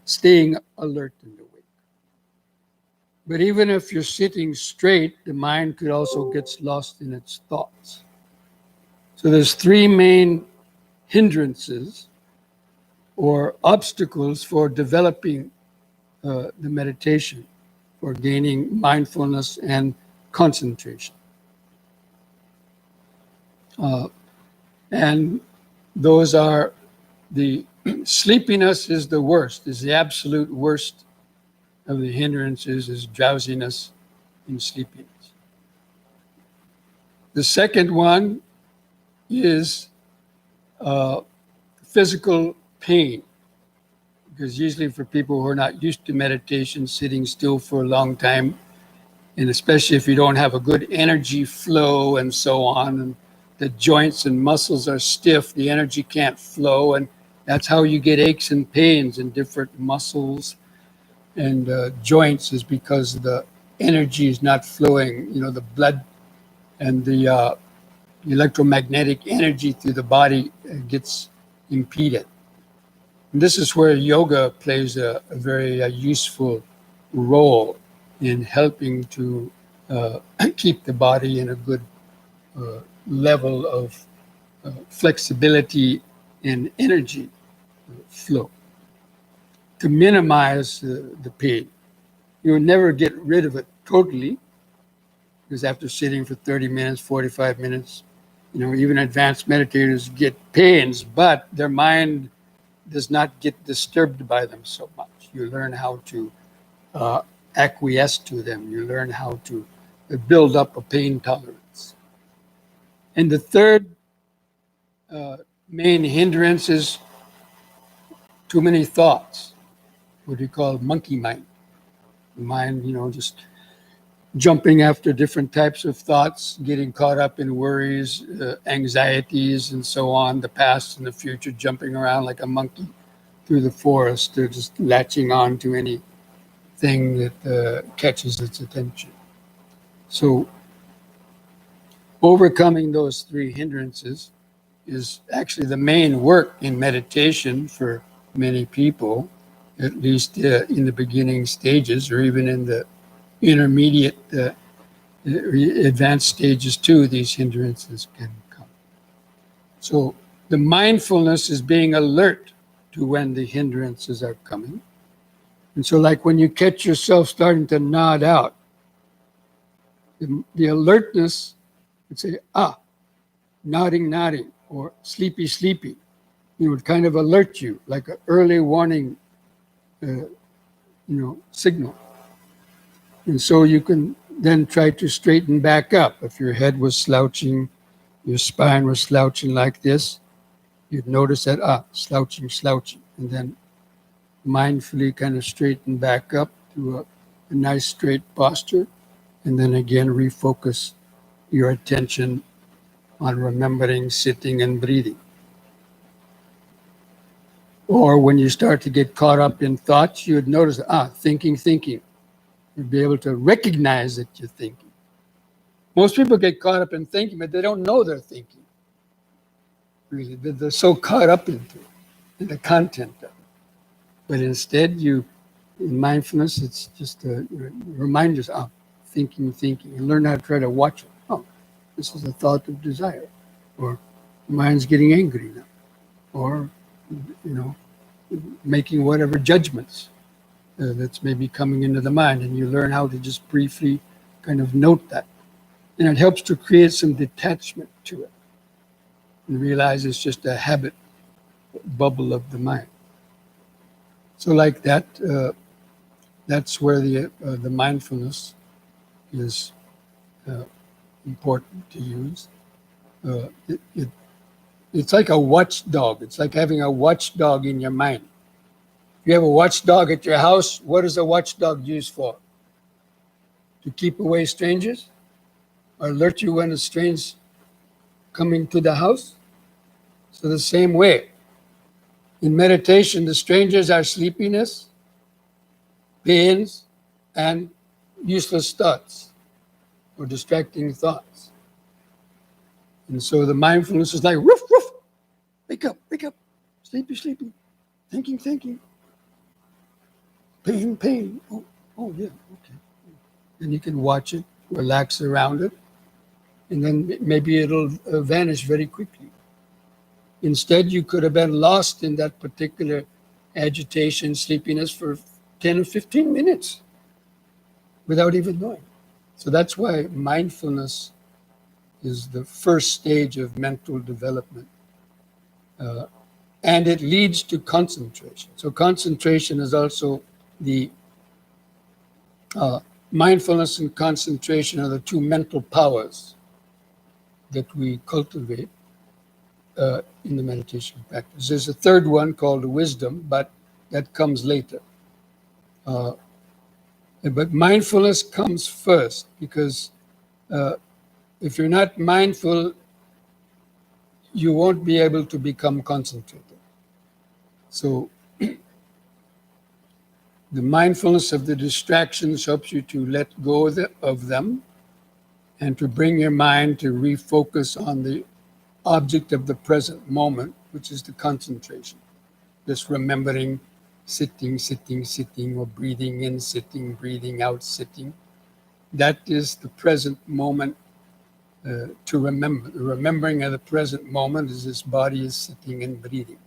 staying alert and awake. But even if you're sitting straight, the mind could also get lost in its thoughts. So there's three main hindrances or obstacles for developing the meditation, for gaining mindfulness and concentration. And those are the sleepiness is the worst, is the absolute worst of the hindrances, is drowsiness and sleepiness. The second one is physical pain, because usually for people who are not used to meditation, sitting still for a long time, and especially if you don't have a good energy flow and so on, and the joints and muscles are stiff, the energy can't flow, and that's how you get aches and pains in different muscles and joints, is because the energy is not flowing. You know, the blood and the electromagnetic energy through the body gets impeded. And this is where yoga plays a very useful role in helping to keep the body in a good level of flexibility and energy flow, to minimize the pain. You will never get rid of it totally, because after sitting for 30 minutes, 45 minutes, you know, even advanced meditators get pains, but their mind does not get disturbed by them so much. You learn how to acquiesce to them. You learn how to build up a pain tolerance. And the third main hindrance is too many thoughts, what we call monkey mind. The mind, you know, just jumping after different types of thoughts, getting caught up in worries, anxieties, and so on, the past and the future, jumping around like a monkey through the forest. They're just latching on to anything that catches its attention. So overcoming those three hindrances is actually the main work in meditation for many people, at least in the beginning stages, or even in the intermediate advanced stages too. These hindrances can come. So the mindfulness is being alert to when the hindrances are coming. And so like when you catch yourself starting to nod out, the alertness would say, nodding, or sleepy. It would kind of alert you like an early warning signal. And so you can then try to straighten back up. If your head was slouching, your spine was slouching like this, you'd notice that, slouching, and then mindfully kind of straighten back up to a nice straight posture, and then again refocus your attention on remembering sitting and breathing. Or when you start to get caught up in thoughts, you would notice, thinking. You'd be able to recognize that you're thinking. Most people get caught up in thinking, but they don't know they're thinking. Really, they're so caught up into it, in the content of it. But instead, in mindfulness, it's just a reminder, thinking. You learn how to try to watch it. This is a thought of desire, or the mind's getting angry now, or making whatever judgments that's maybe coming into the mind, and you learn how to just briefly kind of note that. And it helps to create some detachment to it and realize it's just a habit bubble of the mind. So like that, that's where the mindfulness is important to use. It's like a watchdog. It's like having a watchdog in your mind. If you have a watchdog at your house, what is a watchdog used for? To keep away strangers? or alert you when a strange coming to the house. So the same way, in meditation, the strangers are sleepiness, pains, and useless thoughts or distracting thoughts. And so the mindfulness is like, woof, woof, wake up, sleepy, sleepy, thinking, thinking, pain, pain. Oh yeah, okay. And you can watch it, relax around it, and then maybe it'll vanish very quickly. Instead, you could have been lost in that particular agitation, sleepiness for 10 or 15 minutes without even knowing. So that's why mindfulness is the first stage of mental development. And it leads to concentration. So concentration is also the mindfulness and concentration are the two mental powers that we cultivate in the meditation practice. There's a third one called wisdom, but that comes later. But mindfulness comes first because if you're not mindful, you won't be able to become concentrated. So the mindfulness of the distractions helps you to let go of them and to bring your mind to refocus on the object of the present moment, which is the concentration. Just remembering sitting, sitting, sitting, or breathing in, sitting, breathing out, sitting. That is the present moment to remember. The remembering of the present moment is this body is sitting and breathing.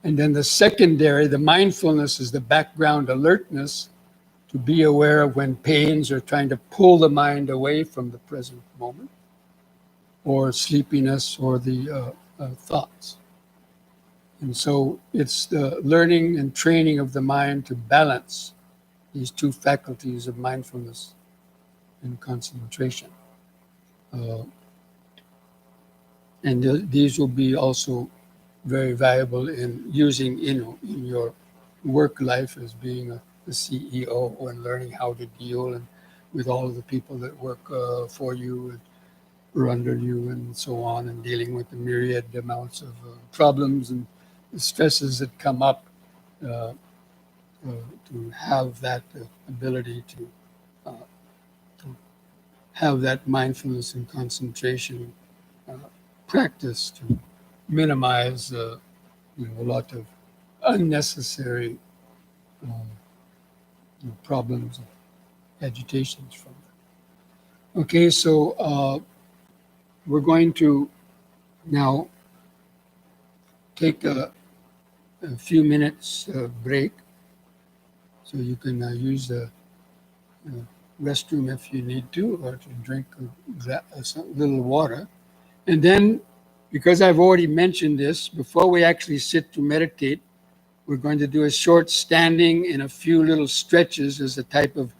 And then the secondary, the mindfulness, is the background alertness to be aware of when pains are trying to pull the mind away from the present moment, or sleepiness, or the thoughts. And so it's the learning and training of the mind to balance these two faculties of mindfulness and concentration. And these will be also very valuable in using in your work life as being a CEO, and learning how to deal with all of the people that work for you and or under you and so on, and dealing with the myriad amounts of problems and stresses that come up, to have that ability to have that mindfulness and concentration practice to minimize a lot of unnecessary problems and agitations from that. Okay, so we're going to now take a few minutes break, so you can use the restroom if you need to, or to drink a little water. And then, because I've already mentioned this, before we actually sit to meditate, we're going to do a short standing and a few little stretches as a type of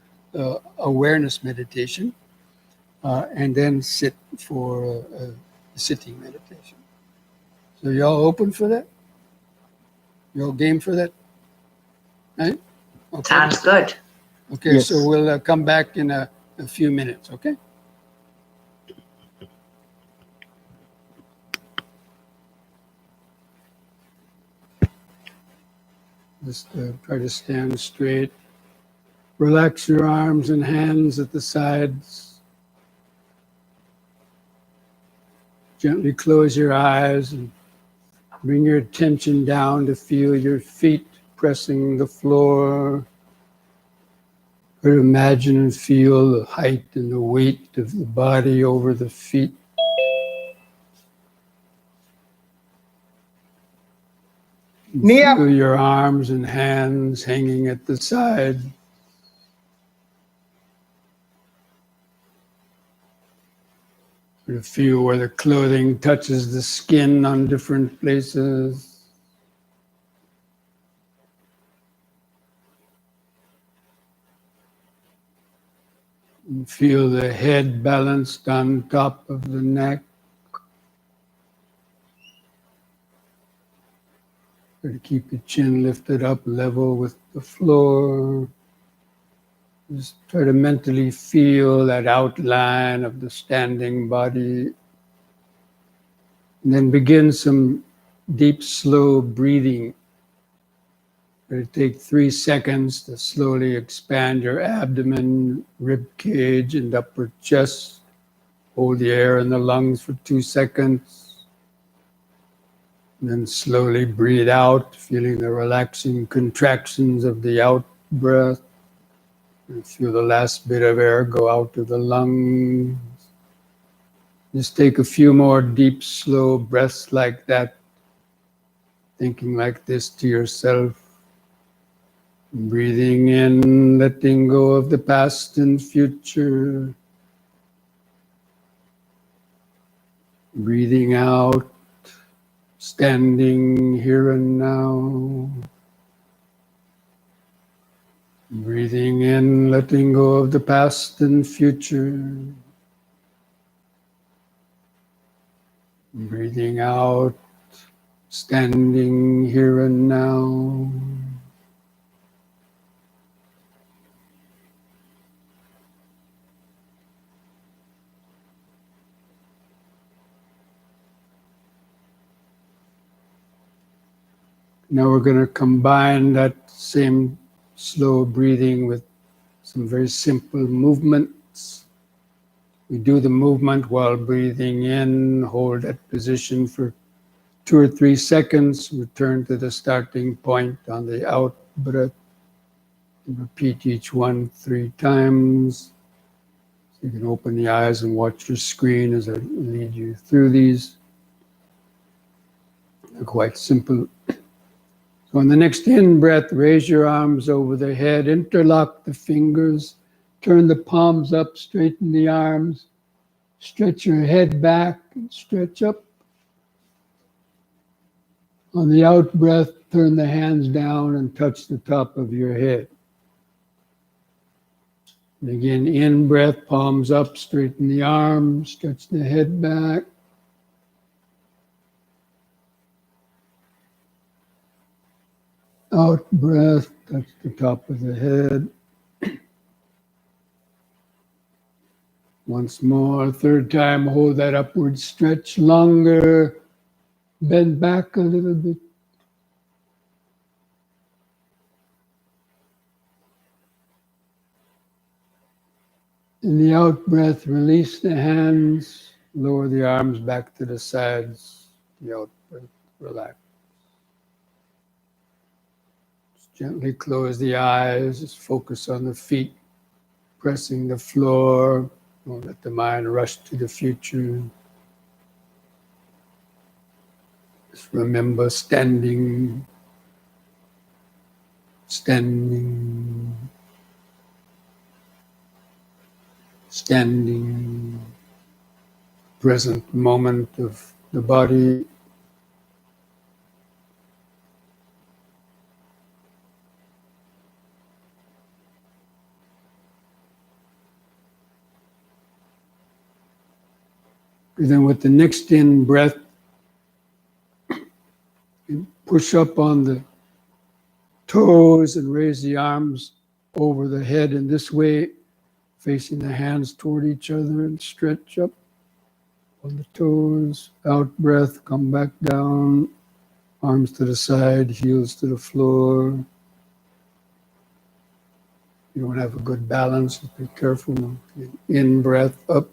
awareness meditation, and then sit for sitting meditation. So y'all open for that? Y'all game for that? Right? Okay. Sounds good. Okay, Yes. so we'll come back in a few minutes, okay? Just try to stand straight. Relax your arms and hands at the sides. Gently close your eyes and bring your attention down to feel your feet pressing the floor. Or imagine and feel the height and the weight of the body over the feet. Feel your arms and hands hanging at the side. You feel where the clothing touches the skin on different places. And feel the head balanced on top of the neck. Try to keep your chin lifted up level with the floor. Just try to mentally feel that outline of the standing body. And then begin some deep, slow breathing. It'll take 3 seconds to slowly expand your abdomen, rib cage, and upper chest. Hold the air in the lungs for 2 seconds. And then slowly breathe out, feeling the relaxing contractions of the out breath. And feel the last bit of air go out of the lungs. Just take a few more deep, slow breaths like that, thinking like this to yourself. Breathing in, letting go of the past and future. Breathing out, standing here and now. Breathing in, letting go of the past and future. Breathing out, standing here and now. Now we're going to combine that same slow breathing with some very simple movements. We do the movement while breathing in, hold that position for 2 or 3 seconds, return to the starting point on the out breath, and repeat each one 3 times. So you can open the eyes and watch your screen as I lead you through these. They're quite simple. So on the next in-breath, raise your arms over the head, interlock the fingers, turn the palms up, straighten the arms, stretch your head back and stretch up. On the out-breath, turn the hands down and touch the top of your head. And again, in-breath, palms up, straighten the arms, stretch the head back. Out breath, touch the top of the head. Once more, 3rd time, hold that upward stretch longer. Bend back a little bit. In the out breath, release the hands, lower the arms back to the sides. The out breath, relax. Gently close the eyes, just focus on the feet, pressing the floor. Don't let the mind rush to the future. Just remember standing, standing, standing, present moment of the body. And then with the next in breath, push up on the toes and raise the arms over the head in this way, facing the hands toward each other, and stretch up on the toes. Out breath, come back down, arms to the side, heels to the floor. You don't have a good balance, be careful. In breath, up.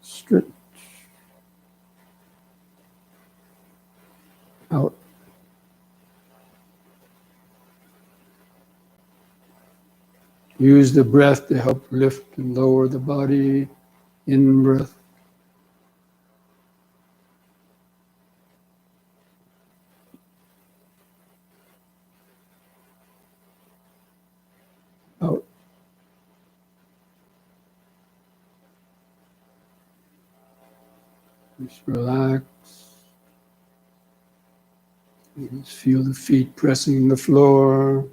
Stretch. Out. Use the breath to help lift and lower the body. In breath. Out. Just relax. You just feel the feet pressing the floor.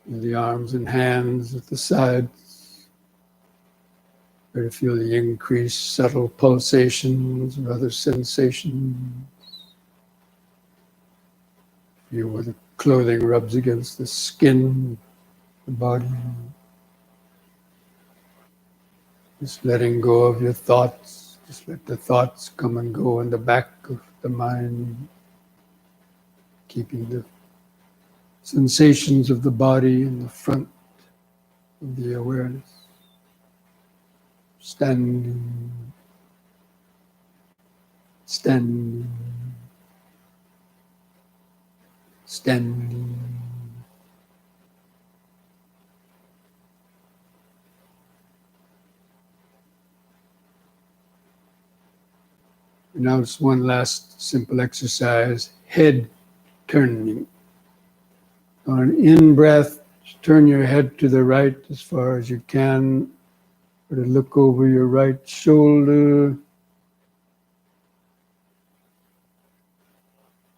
And the arms and hands at the sides. Try to feel the increased subtle pulsations or other sensations. Feel where the clothing rubs against the skin, the body. Just letting go of your thoughts. Just let the thoughts come and go in the back of the mind. Keeping the sensations of the body in the front of the awareness. Standing, standing, standing. And now it's one last simple exercise, head turning. On an in-breath, turn your head to the right as far as you can, or to look over your right shoulder.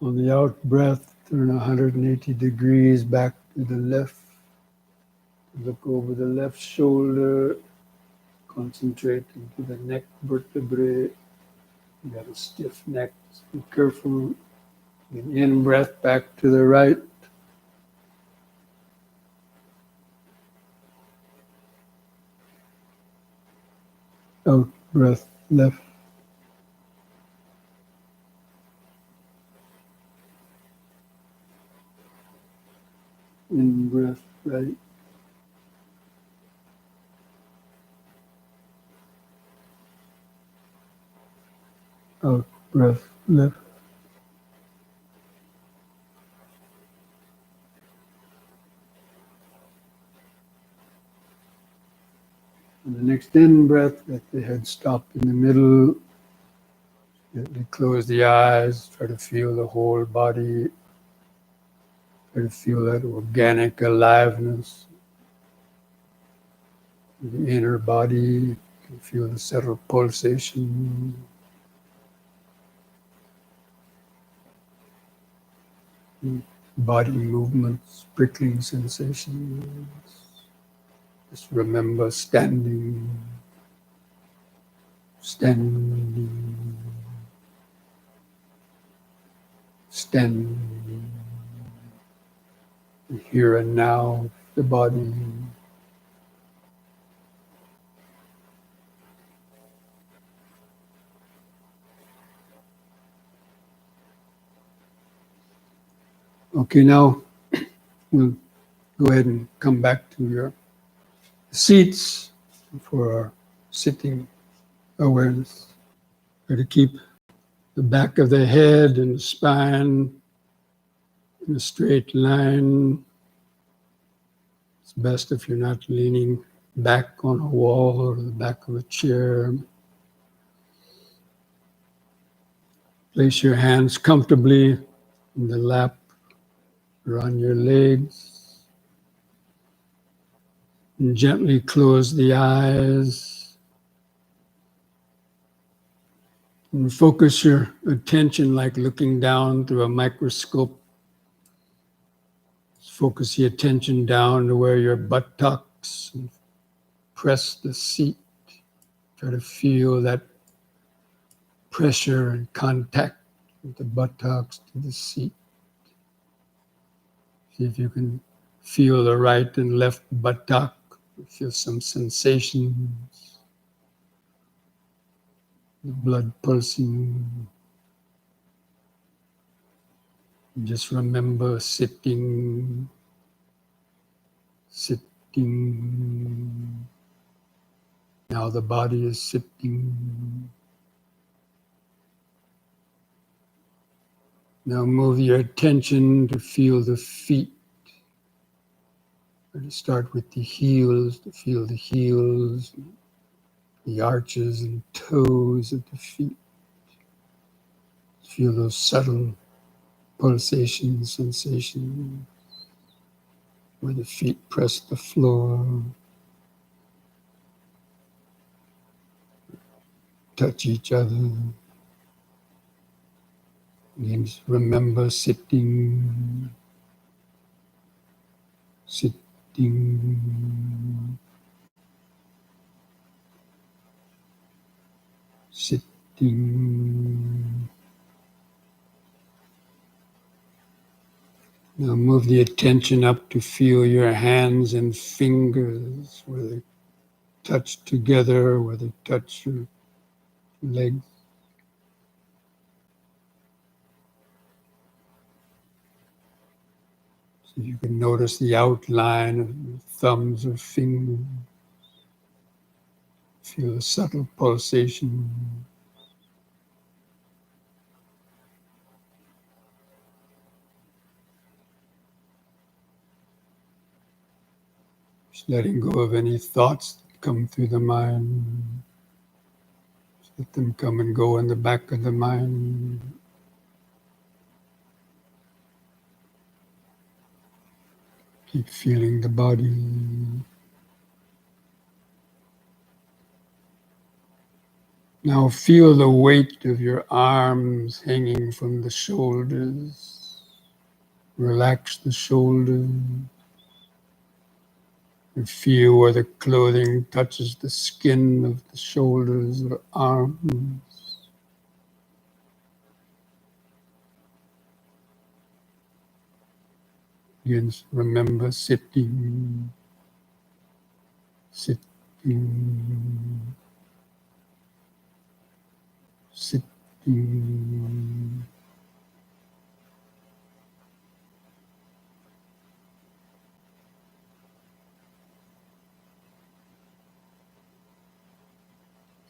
On the out-breath, turn 180 degrees back to the left. Look over the left shoulder, concentrate into the neck vertebrae. You got a stiff neck, so be careful. An in-breath back to the right. Out breath left. In breath right. Out breath left. And the next in breath, let the head stop in the middle. Gently close the eyes. Try to feel the whole body. Try to feel that organic aliveness. The inner body. You can feel the subtle pulsation. Body movements, prickling sensations. Just remember standing, standing, standing. Here and now, the body. Okay, now we'll go ahead and come back to your seats for our sitting awareness. Try to keep the back of the head and the spine in a straight line. It's best if you're not leaning back on a wall or the back of a chair. Place your hands comfortably in the lap or on your legs. And gently close the eyes. And focus your attention like looking down through a microscope. Focus the attention down to where your buttocks, and press the seat. Try to feel that pressure and contact with the buttocks to the seat. See if you can feel the right and left buttock. Feel some sensations. The blood pulsing. Just remember sitting, sitting. Now the body is sitting. Now move your attention to feel the feet. Or to start with the heels, to feel the heels, the arches and toes of the feet. Feel those subtle pulsations, sensations, where the feet press the floor, touch each other. And just remember sitting, sitting, sitting. Now move the attention up to feel your hands and fingers, where they touch together, where they touch your legs. So you can notice the outline of your thumbs or fingers. Feel a subtle pulsation. Just letting go of any thoughts that come through the mind. Just let them come and go in the back of the mind. Keep feeling the body. Now feel the weight of your arms hanging from the shoulders. Relax the shoulders. And feel where the clothing touches the skin of the shoulders or arms. Again, remember sitting, sitting, sitting.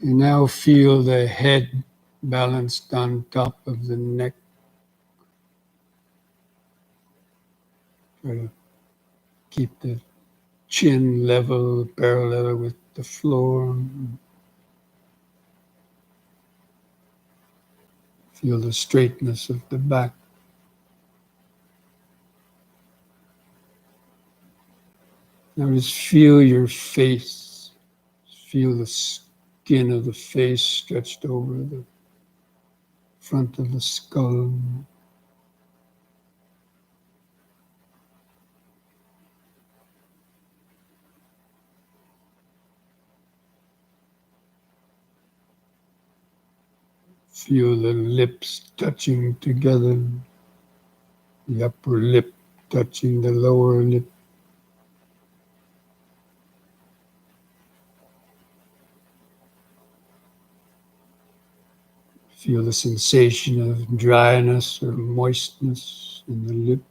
You now feel the head balanced on top of the neck. Try to keep the chin level, parallel with the floor. Feel the straightness of the back. Now just feel your face. Feel the skin of the face stretched over the front of the skull. Feel the lips touching together, the upper lip touching the lower lip. Feel the sensation of dryness or moistness in the lip.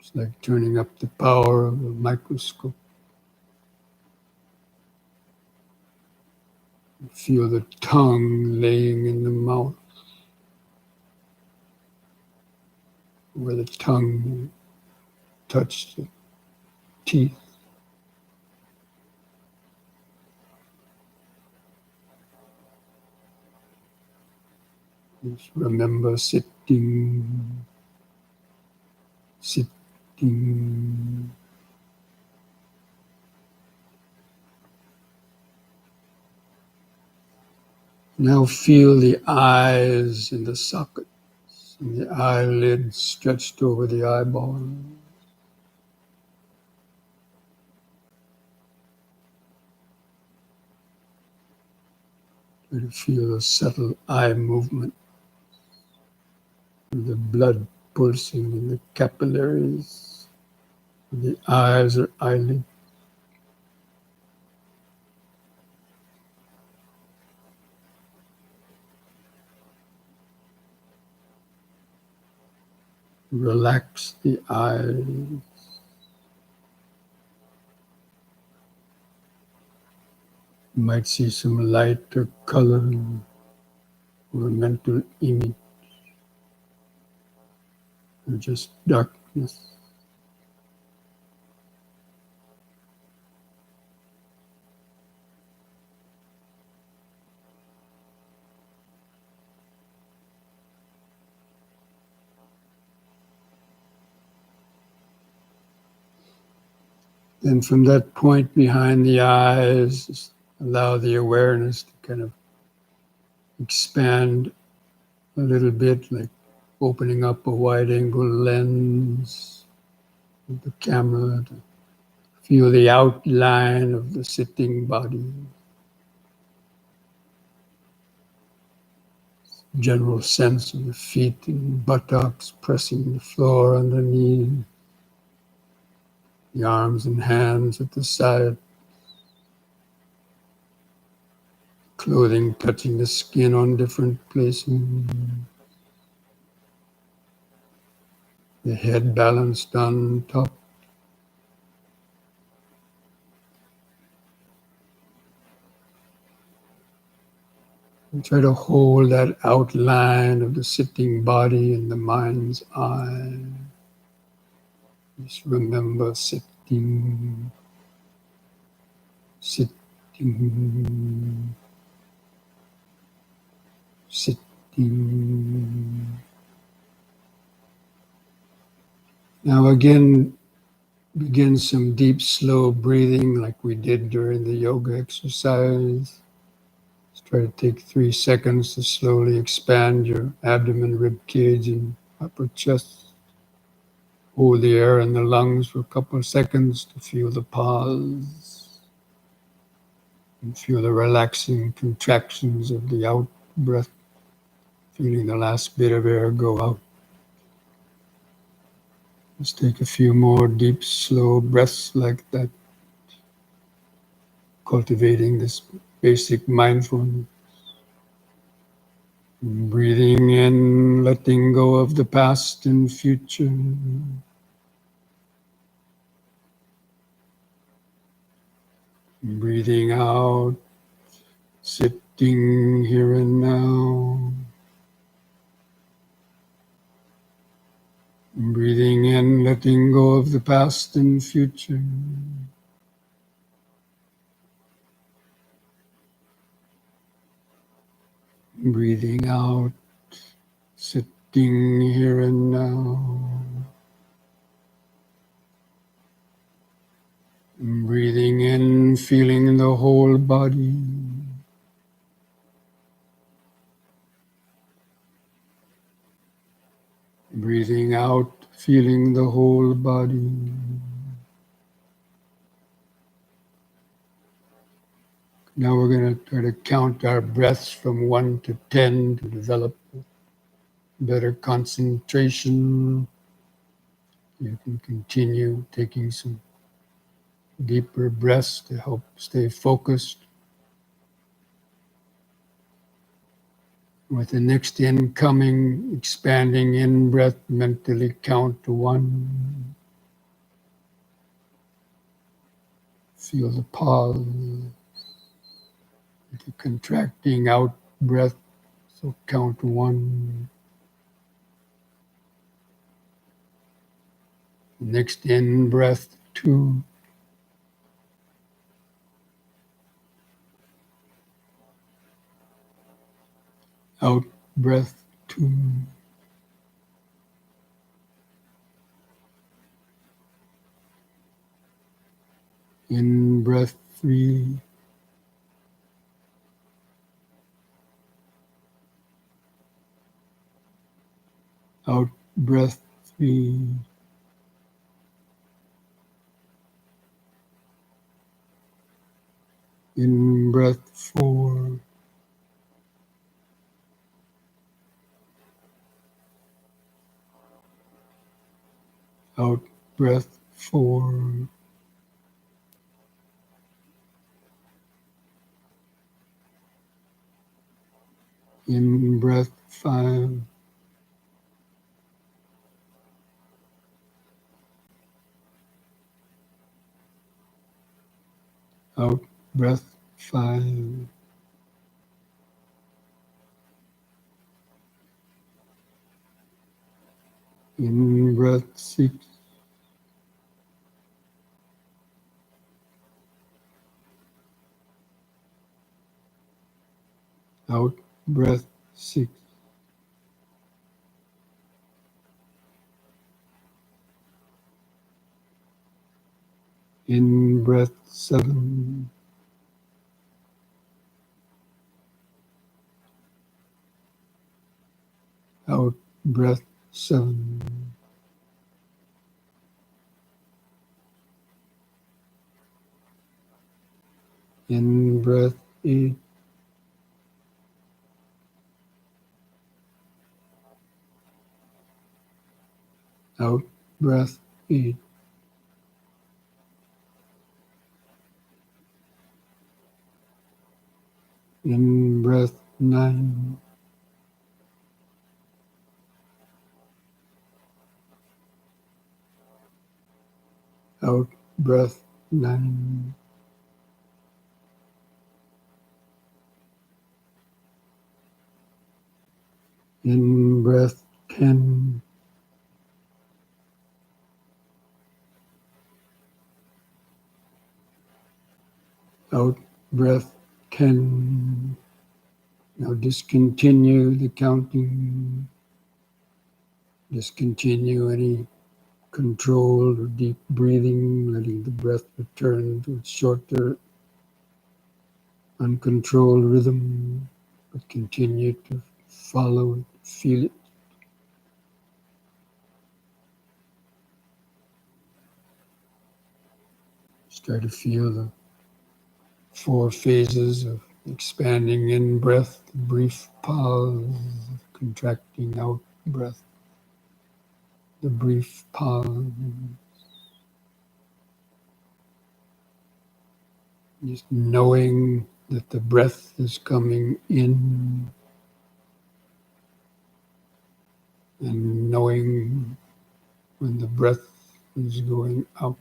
It's like turning up the power of a microscope. Feel the tongue laying in the mouth, where the tongue touched the teeth. Just remember sitting, sitting. Now feel the eyes in the sockets and the eyelids stretched over the eyeball. Try to feel a subtle eye movement, the blood pulsing in the capillaries, the eyes or eyelids. Relax the eyes. You might see some light or color or a mental image or just darkness. Then from that point behind the eyes, just allow the awareness to kind of expand a little bit, like opening up a wide-angle lens of the camera to feel the outline of the sitting body. general sense of the feet and buttocks pressing the floor underneath, the arms and hands at the side, clothing touching the skin on different places, the head balanced on top. And try to hold that outline of the sitting body in the mind's eye. Just remember sitting, sitting, sitting. Now again, begin some deep, slow breathing like we did during the yoga exercise. Let's try to take 3 seconds to slowly expand your abdomen, rib cage, and upper chest. Hold the air in the lungs for a couple of seconds to feel the pause and feel the relaxing contractions of the out breath, feeling the last bit of air go out. Let's take a few more deep, slow breaths like that, cultivating this basic mindfulness. Breathing in, letting go of the past and future. Breathing out, sitting here and now. Breathing in, letting go of the past and future. Breathing out, sitting here and now. Breathing in, feeling the whole body. Breathing out, feeling the whole body. Now we're going to try to count our breaths from 1 to 10 to develop better concentration. You can continue taking some deeper breaths to help stay focused. With the next incoming, expanding in-breath, mentally count to 1. Feel the pause. With the contracting out breath, so count 1. Next in-breath, 2. Out breath, 2. In breath, 3. Out breath, 3. In breath, 4. Out breath, 4. In breath, 5. Out breath, 5. In breath, 6. Out breath, 6. In breath, 7. Out breath, 7. In breath, 8. Out breath 8. In breath 9. Out breath 9. In breath 10. Out breath 10. Now discontinue the counting. Discontinue any controlled or deep breathing, letting the breath return to its shorter, uncontrolled rhythm, but continue to follow it, feel it. Start to feel the 4 phases of expanding in breath, brief pause, contracting out breath, the brief pause. Just knowing that the breath is coming in and knowing when the breath is going out.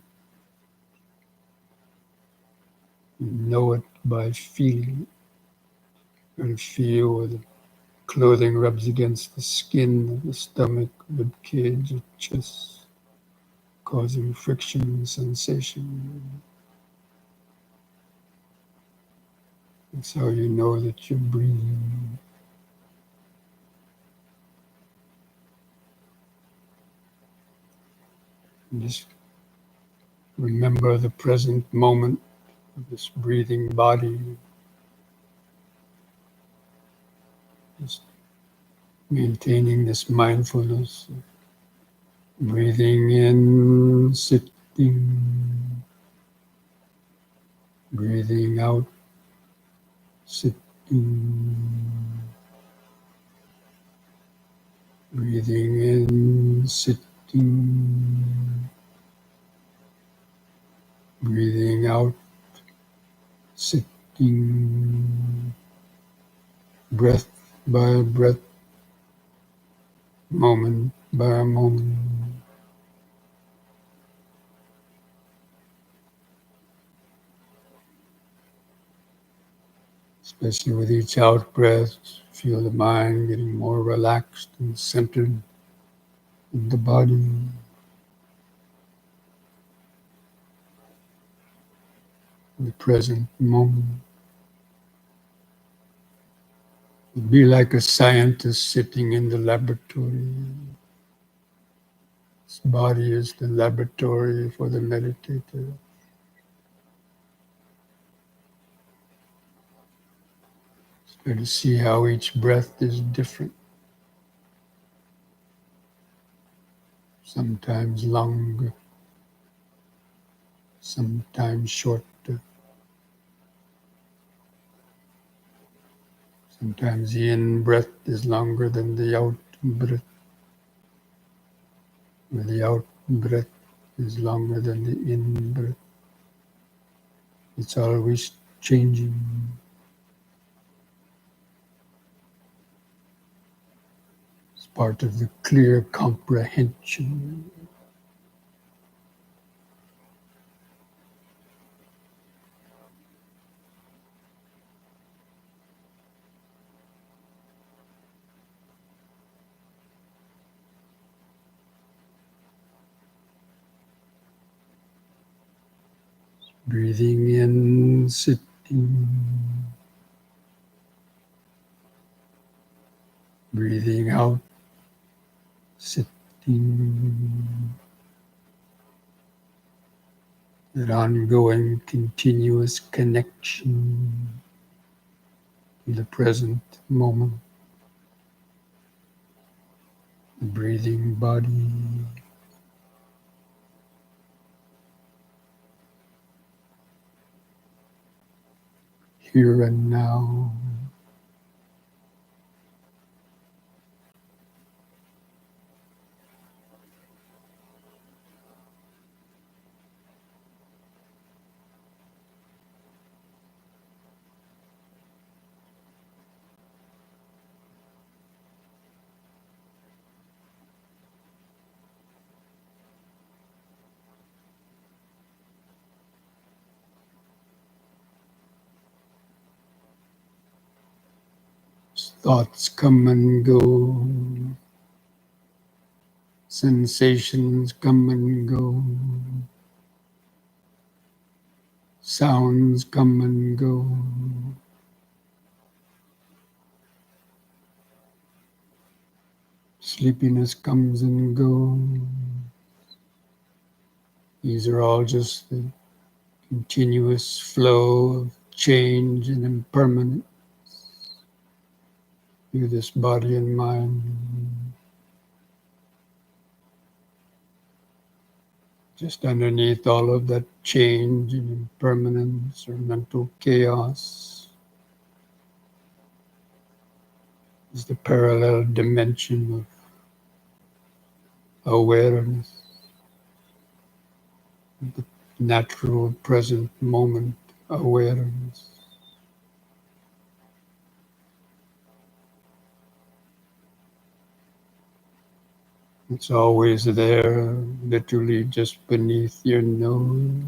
You know it by feeling it. You feel where the clothing rubs against the skin of the stomach, rib cage, or chest, causing friction and sensation. That's how you know that you're breathing. And just remember the present moment of this breathing body. Just maintaining this mindfulness, breathing in, sitting, breathing out, sitting, breathing in, sitting, breathing out, sitting, breath by breath, moment by moment. Especially with each out breath, feel the mind getting more relaxed and centered in the body. The present moment. Be like a scientist sitting in the laboratory. This body is the laboratory for the meditator. Try to see how each breath is different. Sometimes longer, sometimes shorter. Sometimes the in breath is longer than the out breath. Or the out breath is longer than the in breath. It's always changing. It's part of the clear comprehension. Breathing in, sitting. Breathing out, sitting. That ongoing, continuous connection to the present moment. The breathing body. Here and now. Thoughts come and go. Sensations come and go. Sounds come and go. Sleepiness comes and goes. These are all just the continuous flow of change and impermanence through this body and mind. Just underneath all of that change and impermanence or mental chaos is the parallel dimension of awareness, the natural present moment awareness. It's always there, literally just beneath your nose.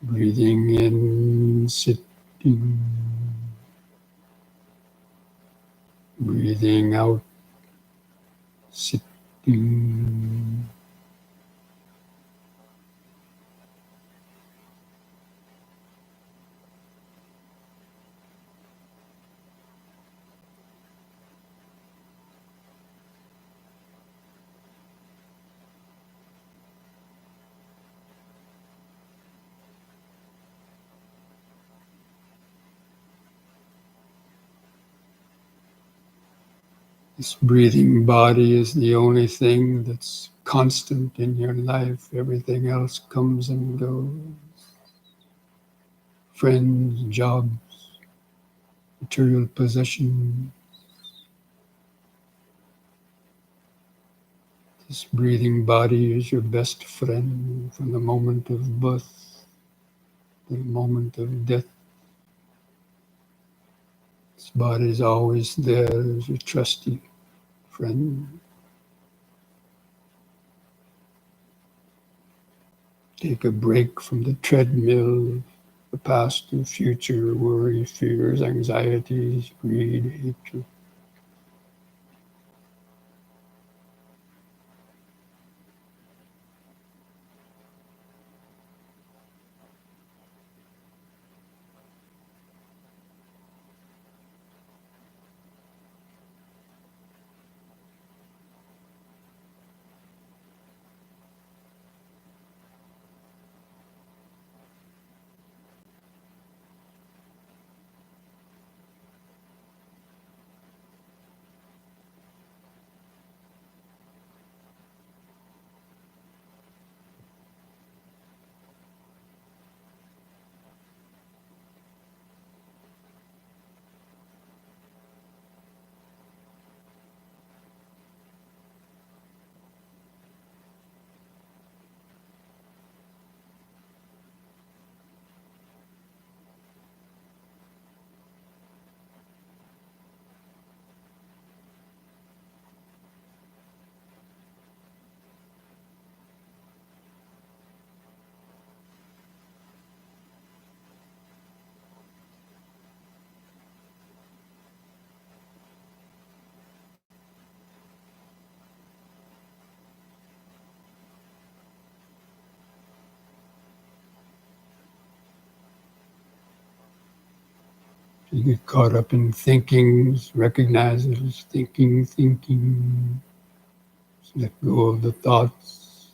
Breathing in, sitting. Breathing out, sitting. This breathing body is the only thing that's constant in your life. Everything else comes and goes. Friends, jobs, material possession. This breathing body is your best friend from the moment of birth to the moment of death. This body is always there as your trusty friend. Take a break from the treadmill of the past and future, worry, fears, anxieties, greed, hatred. You get caught up in thinking, recognize it as thinking. Just let go of the thoughts.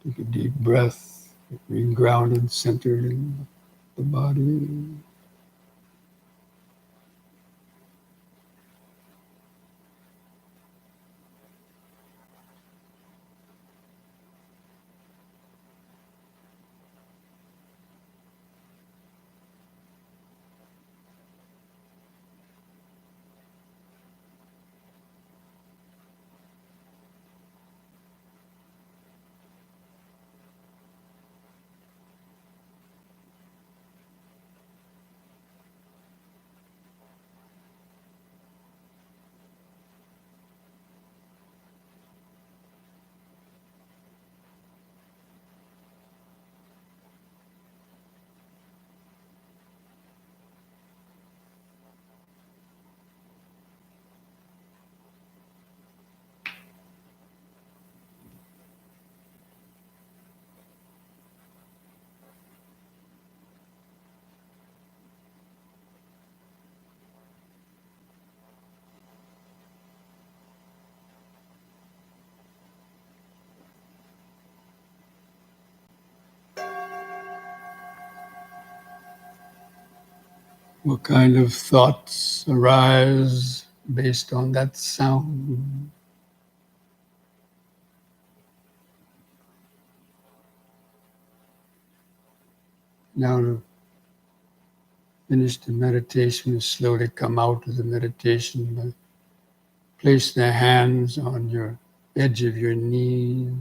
Take a deep breath. Get grounded, centered in the body. What kind of thoughts arise based on that sound? Now to finish the meditation, you slowly come out of the meditation by place the hands on your edge of your knees.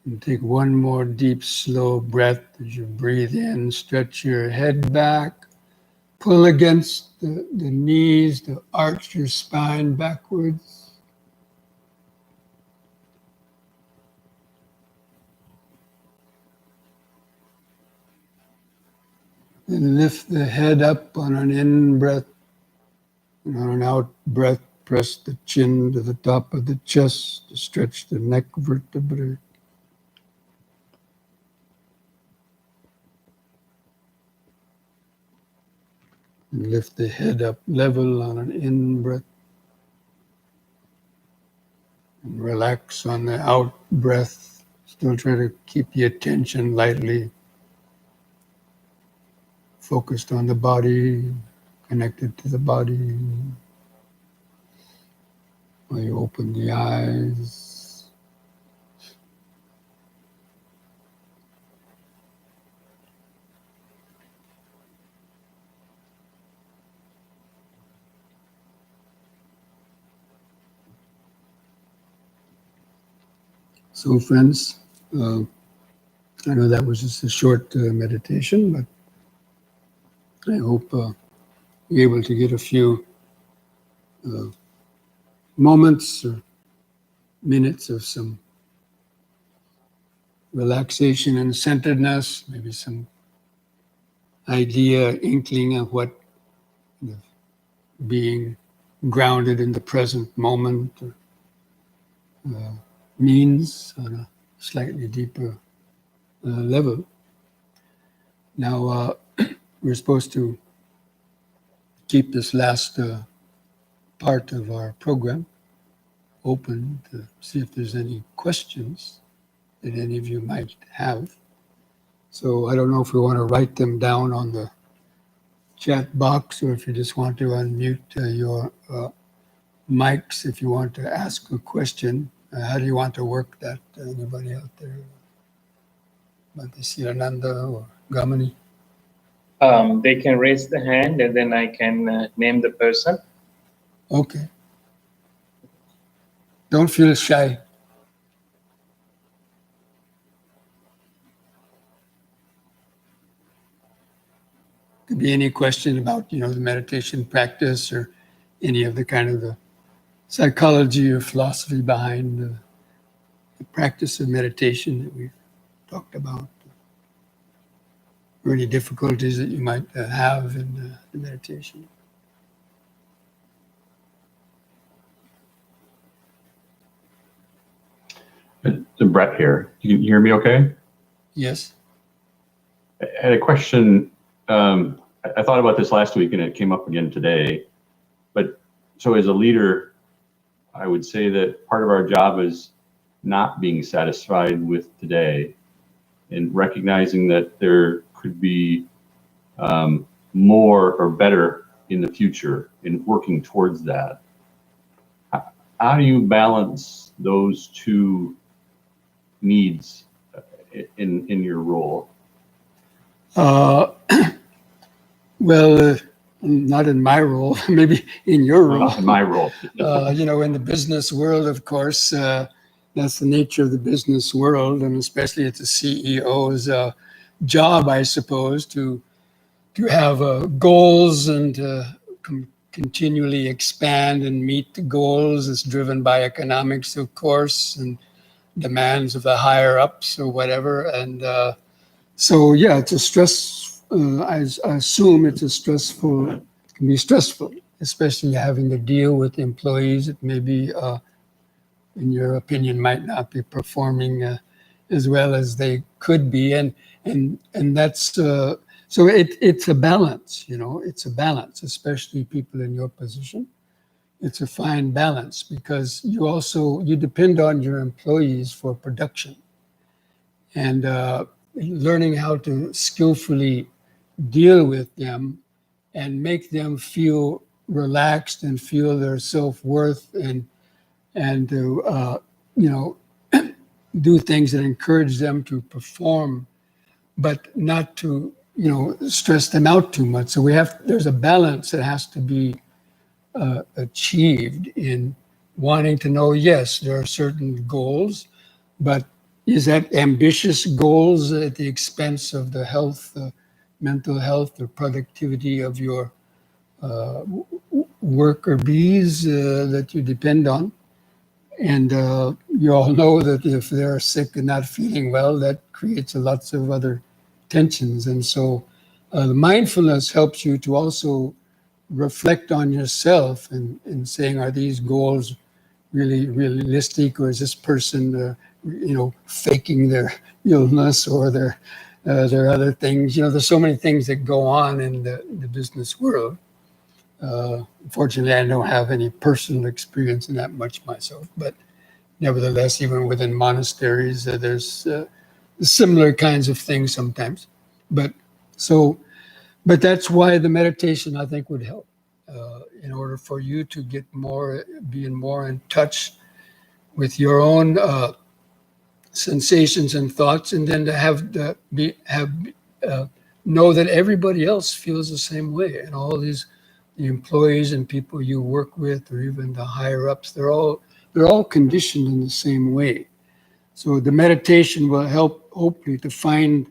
And take one more deep, slow breath as you breathe in. Stretch your head back. Pull against the knees to arch your spine backwards. And lift the head up on an in-breath. And on an out-breath, press the chin to the top of the chest to stretch the neck vertebrae. And lift the head up level on an in-breath. And relax on the out-breath. Still try to keep the attention lightly focused on the body, connected to the body. While you open the eyes. So friends, I know that was just a short meditation, but I hope you're able to get a few moments or minutes of some relaxation and centeredness, maybe some idea, inkling of what being grounded in the present moment means on a slightly deeper level. Now, we're supposed to keep this last part of our program open to see if there's any questions that any of you might have. So I don't know if we want to write them down on the chat box or if you just want to unmute your mics if you want to ask a question. How do you want to work that? Anybody out there? Bhante Sirananda or Gamani? They can raise the hand and then I can name the person. Okay. Don't feel shy. Could be any question about, the meditation practice or any of the kind of the psychology or philosophy behind the practice of meditation that we've talked about. Or any difficulties that you might have in the meditation. Brett here. You can hear me okay? Yes. I had a question. I thought about this last week and it came up again today. But so as a leader, I would say that part of our job is not being satisfied with today and recognizing that there could be more or better in the future and working towards that. How do you balance those two needs in your role? Well, not in my role, maybe in your role. Not in my role. In the business world, of course, that's the nature of the business world, and especially it's a CEO's job, I suppose, to have goals and continually expand and meet the goals. It's driven by economics, of course, and demands of the higher ups or whatever. And so, yeah, it's a stress. I assume it's it can be stressful, especially having to deal with employees that maybe, in your opinion, might not be performing as well as they could be. And that's, so it's a balance, it's a balance, especially people in your position. It's a fine balance because you depend on your employees for production. And learning how to skillfully deal with them and make them feel relaxed and feel their self-worth, and to do things that encourage them to perform, but not to stress them out too much. So there's a balance that has to be achieved in wanting to know, yes, there are certain goals, but is that ambitious goals at the expense of the health, mental health, or productivity of your worker bees that you depend on? And you all know that if they're sick and not feeling well, that creates lots of other tensions. And so mindfulness helps you to also reflect on yourself and saying, are these goals really realistic, or is this person faking their illness or their other things? There's so many things that go on in the business world. Unfortunately, I don't have any personal experience in that much myself, but nevertheless, even within monasteries, there's similar kinds of things sometimes. But that's why the meditation, I think, would help in order for you to get be more in touch with your own sensations and thoughts, and then to know that everybody else feels the same way, and all the employees and people you work with, or even the higher ups, they're all conditioned in the same way. So the meditation will help, hopefully, to find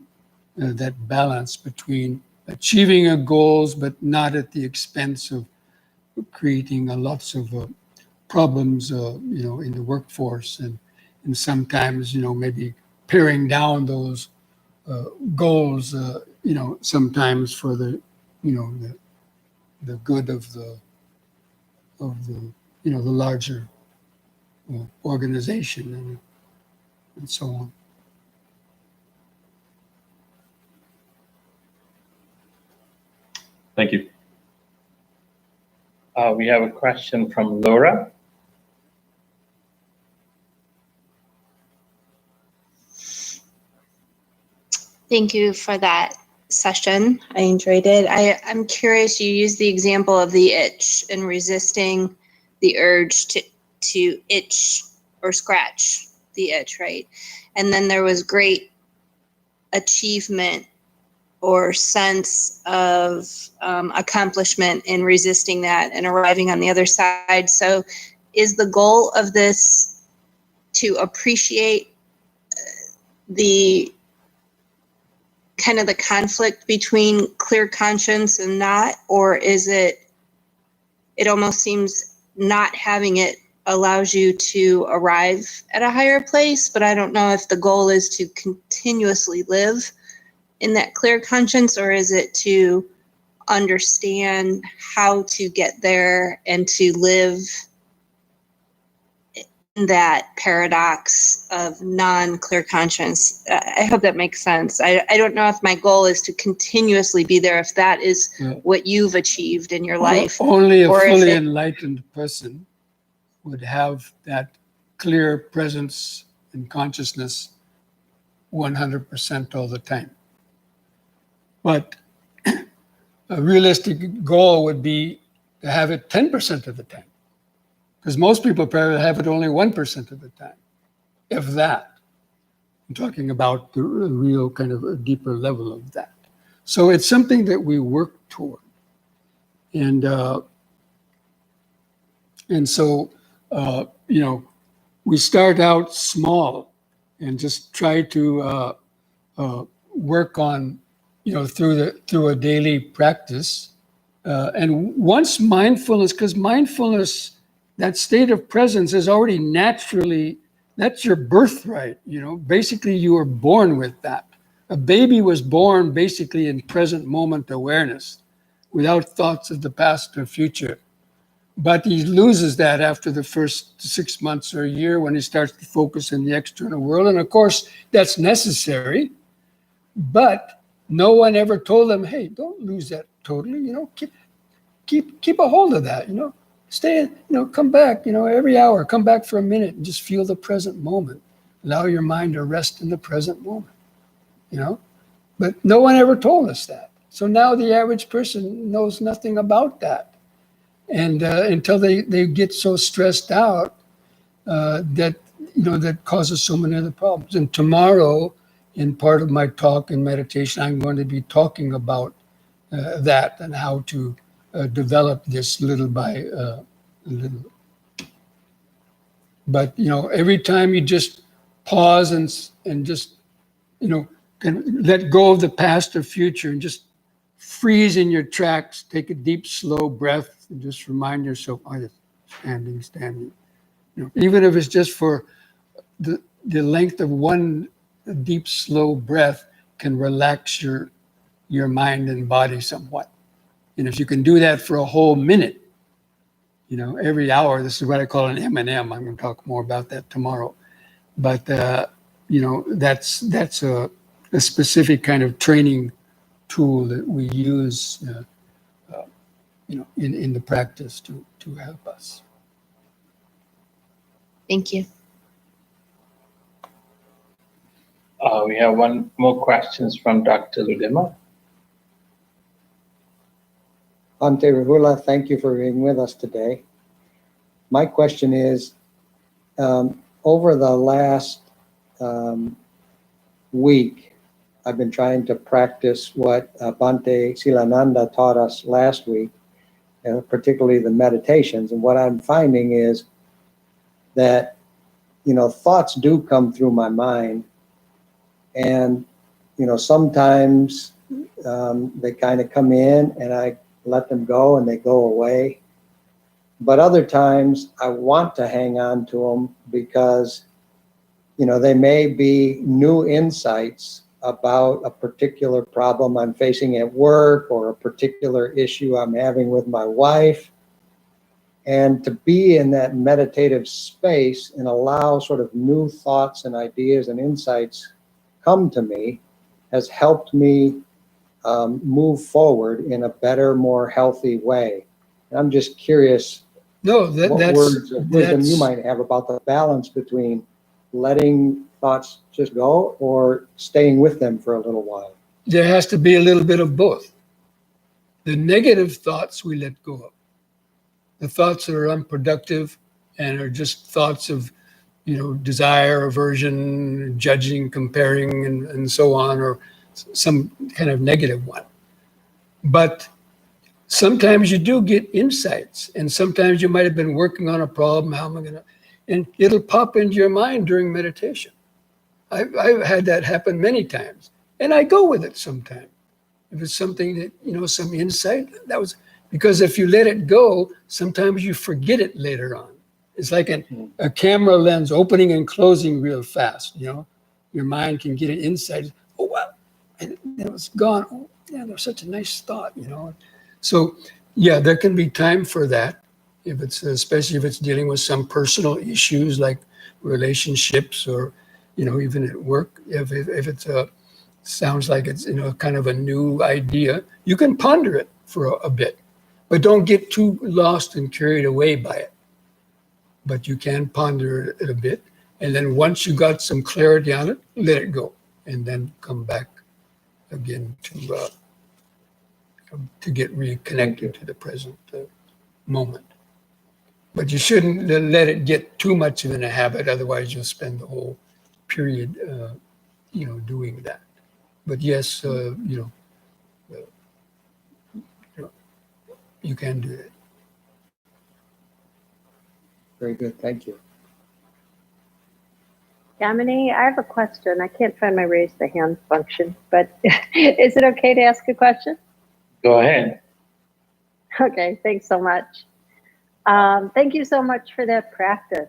that balance between achieving your goals, but not at the expense of creating lots of problems, in the workforce, and sometimes, maybe paring down those goals, sometimes for the good of the larger organization and so on. Thank you. We have a question from Laura. Thank you for that session. I enjoyed it. I'm curious, you used the example of the itch and resisting the urge to itch or scratch the itch, right? And then there was great achievement or sense of accomplishment in resisting that and arriving on the other side. So is the goal of this to appreciate the kind of the conflict between clear conscience and not, or is it almost seems not having it allows you to arrive at a higher place, but I don't know if the goal is to continuously live in that clear conscience, or is it to understand how to get there and to live in that paradox of non-clear conscience? I hope that makes sense. I don't know if my goal is to continuously be there, if that is what you've achieved in your life. Only a fully enlightened person would have that clear presence and consciousness 100% all the time. But a realistic goal would be to have it 10% of the time, because most people probably have it only 1% of the time, if that. I'm talking about the real kind of a deeper level of that. So it's something that we work toward. And so, we start out small and just try to work on, through a daily practice. And once mindfulness, because mindfulness, that state of presence is already naturally, that's your birthright, basically you were born with that. A baby was born basically in present moment awareness, without thoughts of the past or future. But he loses that after the first 6 months or a year when he starts to focus in the external world. And of course, that's necessary, but no one ever told him, hey, don't lose that totally, keep a hold of that, stay, come back, every hour, come back for a minute and just feel the present moment. Allow your mind to rest in the present moment. you know, but no one ever told us that. So now the average person knows nothing about that. And until they get so stressed out that, you know, that causes so many other problems. And tomorrow, in part of my talk and meditation, I'm going to be talking about that and how to develop this little by little. But, you know, every time you just pause and just, you know, can let go of the past or future and just freeze in your tracks, take a deep, slow breath, and just remind yourself, oh, yes, standing. You know, even if it's just for the length of one deep, slow breath can relax your mind and body somewhat. And if you can do that for a whole minute, you know, every hour, this is what I call an M&M. I'm going to talk more about that tomorrow. But, you know, that's a specific kind of training tool that we use, you know, in the practice to help us. Thank you. We have one more questions from Dr. Ludema. Bhante, Rahula, thank you for being with us today. My question is, over the last week, I've been trying to practice what Bhante Silananda taught us last week, particularly the meditations. And what I'm finding is that, you know, thoughts do come through my mind. And, you know, sometimes they kind of come in and I let them go and they go away. But other times I want to hang on to them because, you know, they may be new insights about a particular problem I'm facing at work or a particular issue I'm having with my wife. And to be in that meditative space and allow sort of new thoughts and ideas and insights come to me has helped me move forward in a better, more healthy way. And I'm just curious what words of wisdom you might have about the balance between letting thoughts just go or staying with them for a little while. There has to be a little bit of both. The negative thoughts we let go of. The thoughts that are unproductive and are just thoughts of, you know, desire, aversion, judging, comparing, and so on, or some kind of negative one. But sometimes you do get insights, and sometimes you might have been working on a problem. How am I going to? And it'll pop into your mind during meditation. I've had that happen many times, and I go with it sometimes. If it's something that, you know, some insight, that was because if you let it go, sometimes you forget it later on. It's like a camera lens opening and closing real fast. You know, your mind can get an insight. Oh, wow, and it was gone. Oh, yeah, that was such a nice thought, you know. So, yeah, there can be time for that. If it's, especially if it's dealing with some personal issues like relationships or, you know, even at work. If it's sounds like it's, you know, kind of a new idea, you can ponder it for a bit, but don't get too lost and carried away by it. But you can ponder it a bit. And then once you got some clarity on it, let it go. And then come back again to get reconnected to the present moment. But you shouldn't let it get too much of a habit. Otherwise, you'll spend the whole period, you know, doing that. But yes, you know, you can do it. Very good. Thank you. Yamini, I have a question. I can't find my raise the hand function, but is it okay to ask a question? Go ahead. Okay, thanks so much. Thank you so much for that practice.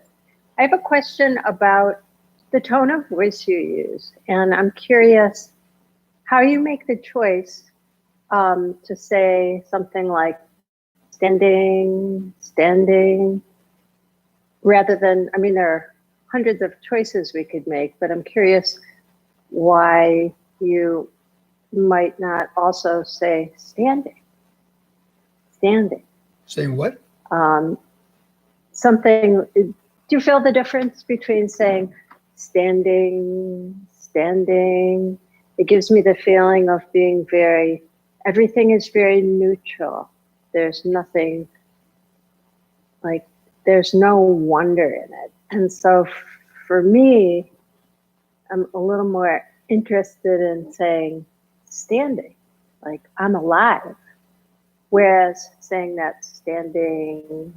I have a question about the tone of voice you use, and I'm curious how you make the choice to say something like standing, rather than, I mean, there are hundreds of choices we could make, but I'm curious why you might not also say standing. Saying what? Something, do you feel the difference between saying standing, it gives me the feeling of being everything is very neutral. There's nothing, like, there's no wonder in it. And so for me, I'm a little more interested in saying standing, like I'm alive. Whereas saying that standing,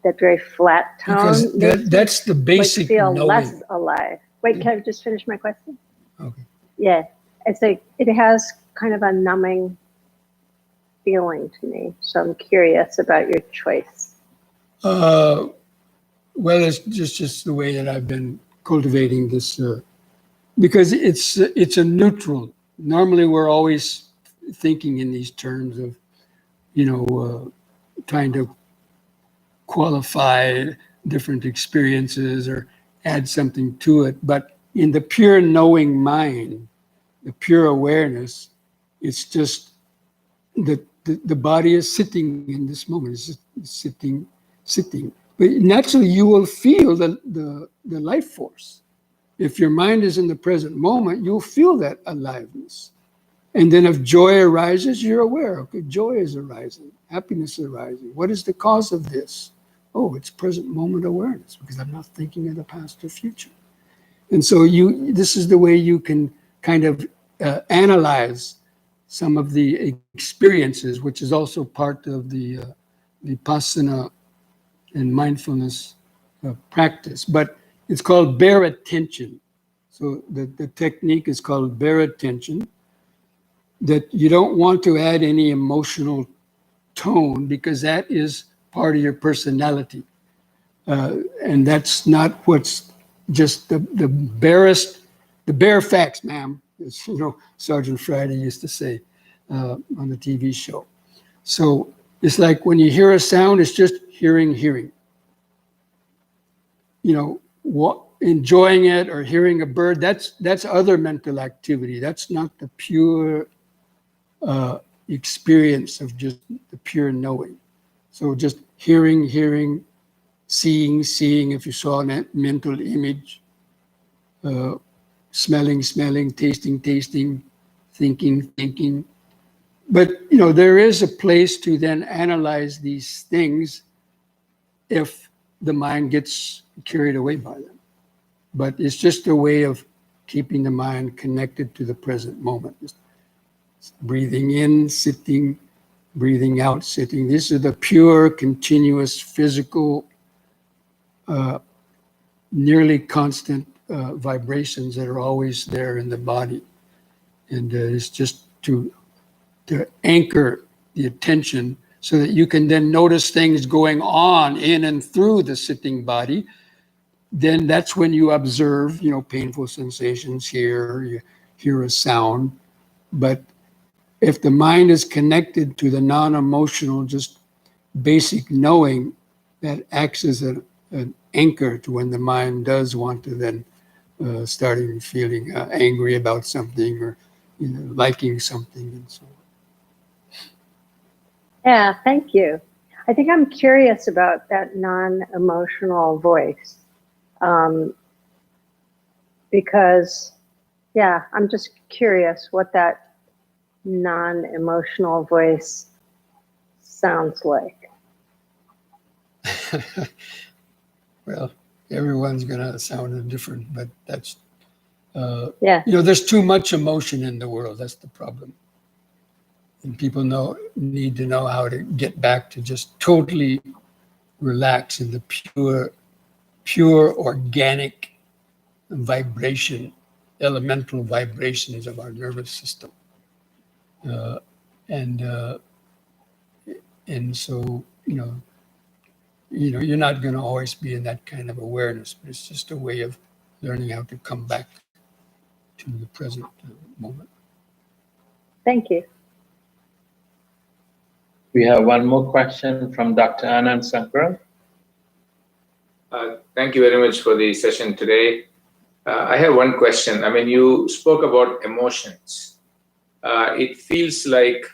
that very flat tone, Because that's the basic feel knowing. less alive. Wait, can I just finish my question? Okay. Yeah, it's like it has kind of a numbing feeling to me. So I'm curious about your choice. Well, it's just the way that I've been cultivating this, because it's a neutral. Normally, we're always thinking in these terms of, trying to qualify different experiences or add something to it. But in the pure knowing mind, the pure awareness, it's just that the body is sitting in this moment. It's just sitting. But naturally, you will feel the life force. If your mind is in the present moment, you'll feel that aliveness. And then if joy arises, you're aware, okay, joy is arising, happiness is arising. What is the cause of this? Oh, it's present moment awareness, because I'm not thinking of the past or future. And so this is the way you can kind of analyze some of the experiences, which is also part of the Vipassana and mindfulness practice. But it's called bare attention. So the technique is called bare attention, that you don't want to add any emotional tone, because that is part of your personality. And that's not what's just the bare facts, ma'am, as Sergeant Friday used to say on the TV show. So it's like when you hear a sound, it's just hearing. Enjoying it or hearing a bird, that's other mental activity. That's not the pure experience of just the pure knowing. So just hearing, seeing, if you saw a mental image, smelling, tasting, thinking. But, there is a place to then analyze these things if the mind gets carried away by them. But it's just a way of keeping the mind connected to the present moment. Just breathing in, sitting, breathing out, sitting. These are the pure, continuous, physical, nearly constant vibrations that are always there in the body. And it's just to anchor the attention so that you can then notice things going on in and through the sitting body. Then that's when you observe, painful sensations you hear a sound. But if the mind is connected to the non-emotional, just basic knowing, that acts as an anchor to when the mind does want to then starting feeling angry about something or liking something and so on. Yeah, thank you. I think I'm curious about that non-emotional voice. Because, I'm just curious what that non-emotional voice sounds like. Well, everyone's going to sound different, but that's, there's too much emotion in the world. That's the problem. And people need to know how to get back to just totally relax in the pure organic vibration, elemental vibrations of our nervous system. And so, you're not going to always be in that kind of awareness, but it's just a way of learning how to come back to the present moment. Thank you. We have one more question from Dr. Anand Sankara. Thank you very much for the session today. I have one question. I mean, you spoke about emotions. It feels like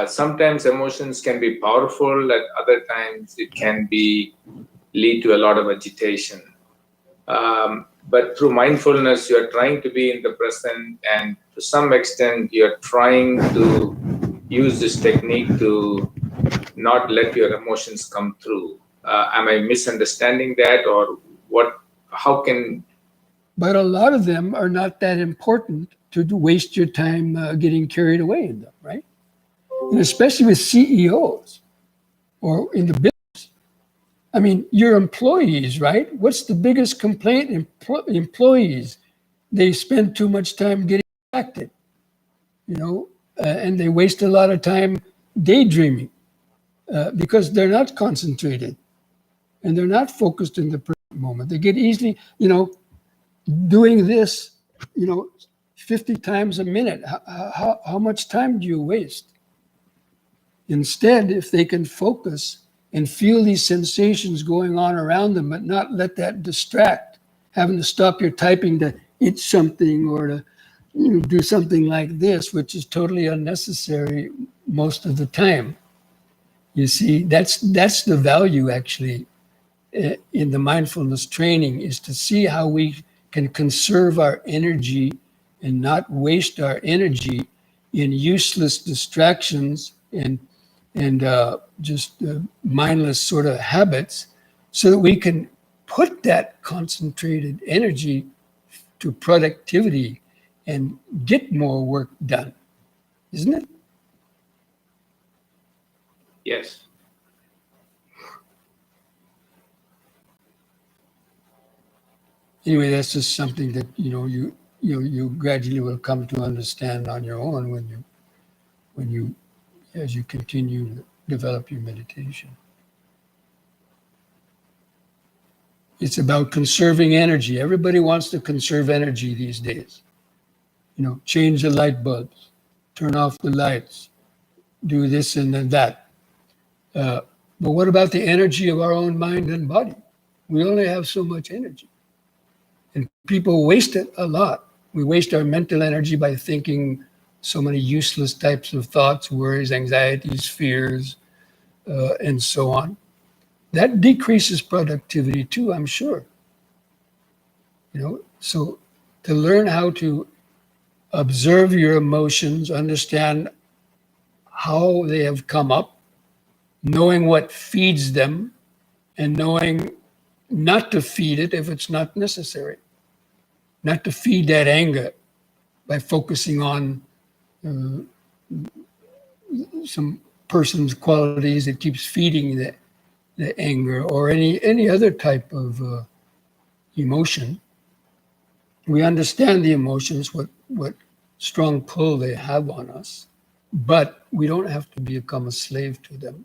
sometimes emotions can be powerful, at other times it can lead to a lot of agitation. But through mindfulness, you're trying to be in the present, and to some extent, you're trying to use this technique to not let your emotions come through. Am I misunderstanding that, or what? How can? But a lot of them are not that important to waste your time getting carried away in them, right? And especially with CEOs or in the business. I mean, your employees, right? What's the biggest complaint? Employees, they spend too much time getting distracted, and they waste a lot of time daydreaming because they're not concentrated and they're not focused in the present moment. They get easily, doing this, 50 times a minute. How much time do you waste? Instead, if they can focus and feel these sensations going on around them, but not let that distract, having to stop your typing to eat something or to do something like this, which is totally unnecessary most of the time. You see, that's the value actually in the mindfulness training, is to see how we can conserve our energy and not waste our energy in useless distractions and just mindless sort of habits, so that we can put that concentrated energy to productivity and get more work done, isn't it? Yes. Anyway, that's just something that you gradually will come to understand on your own when you as you continue to develop your meditation. It's about conserving energy. Everybody wants to conserve energy these days. Change the light bulbs, turn off the lights, do this and then that. But what about the energy of our own mind and body? We only have so much energy. And people waste it a lot. We waste our mental energy by thinking so many useless types of thoughts, worries, anxieties, fears, and so on. That decreases productivity too, I'm sure. So to learn how to observe your emotions, understand how they have come up, knowing what feeds them, and knowing not to feed it if it's not necessary. Not to feed that anger by focusing on some person's qualities that keeps feeding the anger, or any other type of emotion. We understand the emotions, what strong pull they have on us, but we don't have to become a slave to them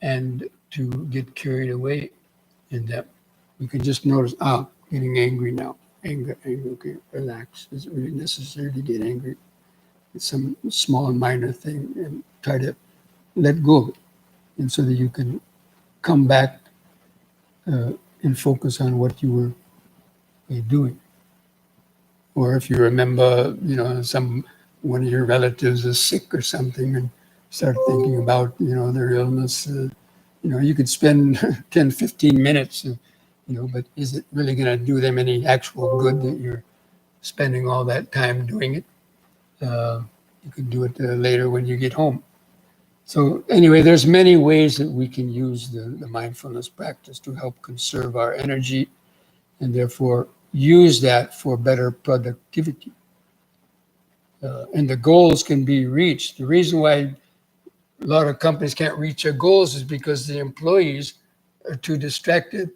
and to get carried away in them. We can just notice, getting angry now. Anger, okay, relax. Is it really necessary to get angry? It's some small minor thing, and try to let go of it, and so that you can come back and focus on what you were doing. Or if you remember, one of your relatives is sick or something, and start thinking about, their illness, you could spend 10, 15 minutes, but is it really going to do them any actual good that you're spending all that time doing it? You can do it later when you get home. So anyway, there's many ways that we can use the mindfulness practice to help conserve our energy and therefore use that for better productivity. And the goals can be reached. The reason why a lot of companies can't reach their goals is because the employees are too distracted,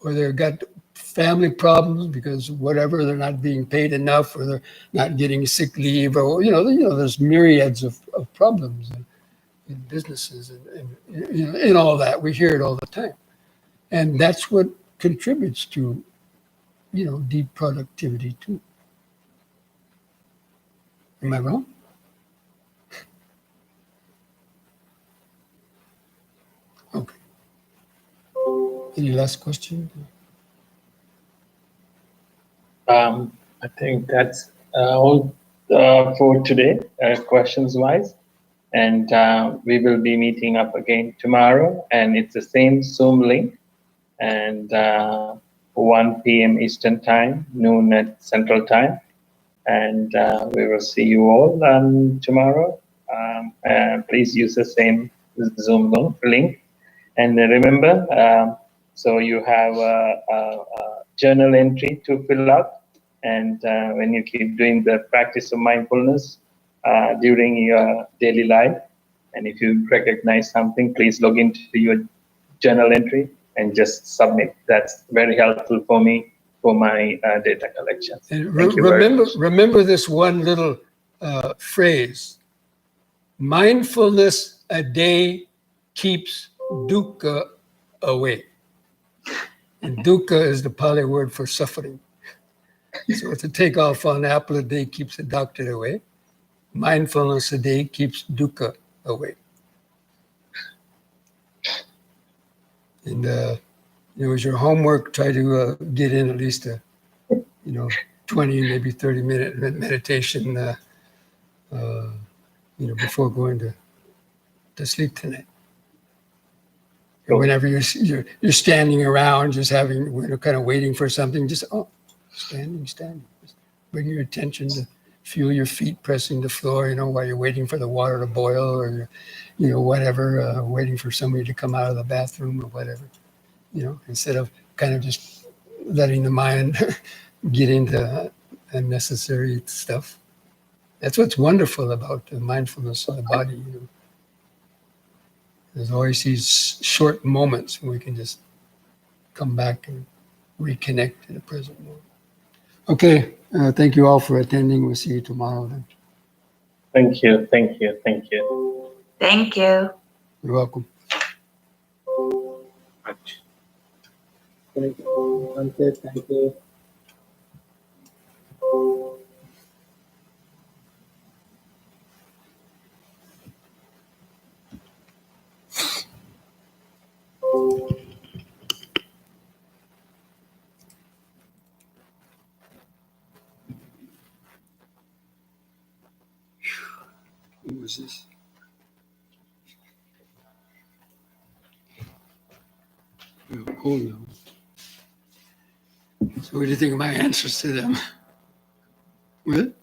or they've got family problems because whatever, they're not being paid enough, or they're not getting sick leave, or there's myriads of problems in businesses and all that. We hear it all the time, and that's what contributes to deep productivity too. Am I wrong? Okay. Any last question? I think that's all for today, questions wise. And we will be meeting up again tomorrow, and it's the same Zoom link. And 1 p.m. Eastern Time, noon at Central Time. And we will see you all tomorrow. Please use the same Zoom link. And remember, so you have a journal entry to fill out. And when you keep doing the practice of mindfulness during your daily life, and if you recognize something, please log into your journal entry and just submit. That's very helpful for me for my data collection. And Thank you very much. remember this one little phrase: mindfulness a day keeps dukkha away. And dukkha is the Pali word for suffering. So to take off on apple a day keeps the doctor away. Mindfulness a day keeps dukkha away. And as your homework, try to get in at least a 20, maybe 30-minute meditation before going to sleep tonight. And Cool. whenever you're standing around, just having kind of waiting for something, just standing. Just bring your attention to feel your feet pressing the floor, while you're waiting for the water to boil, or whatever, waiting for somebody to come out of the bathroom or whatever. Instead of kind of just letting the mind get into unnecessary stuff. That's what's wonderful about the mindfulness of the body. There's always these short moments when we can just come back and reconnect to the present moment. Okay, thank you all for attending. We'll see you tomorrow then. Thank you, thank you, thank you. Thank you. You're welcome. Thank you, Bhante. Thank you. What was this? Oh, cool now. So what do you think of my answers to them? What?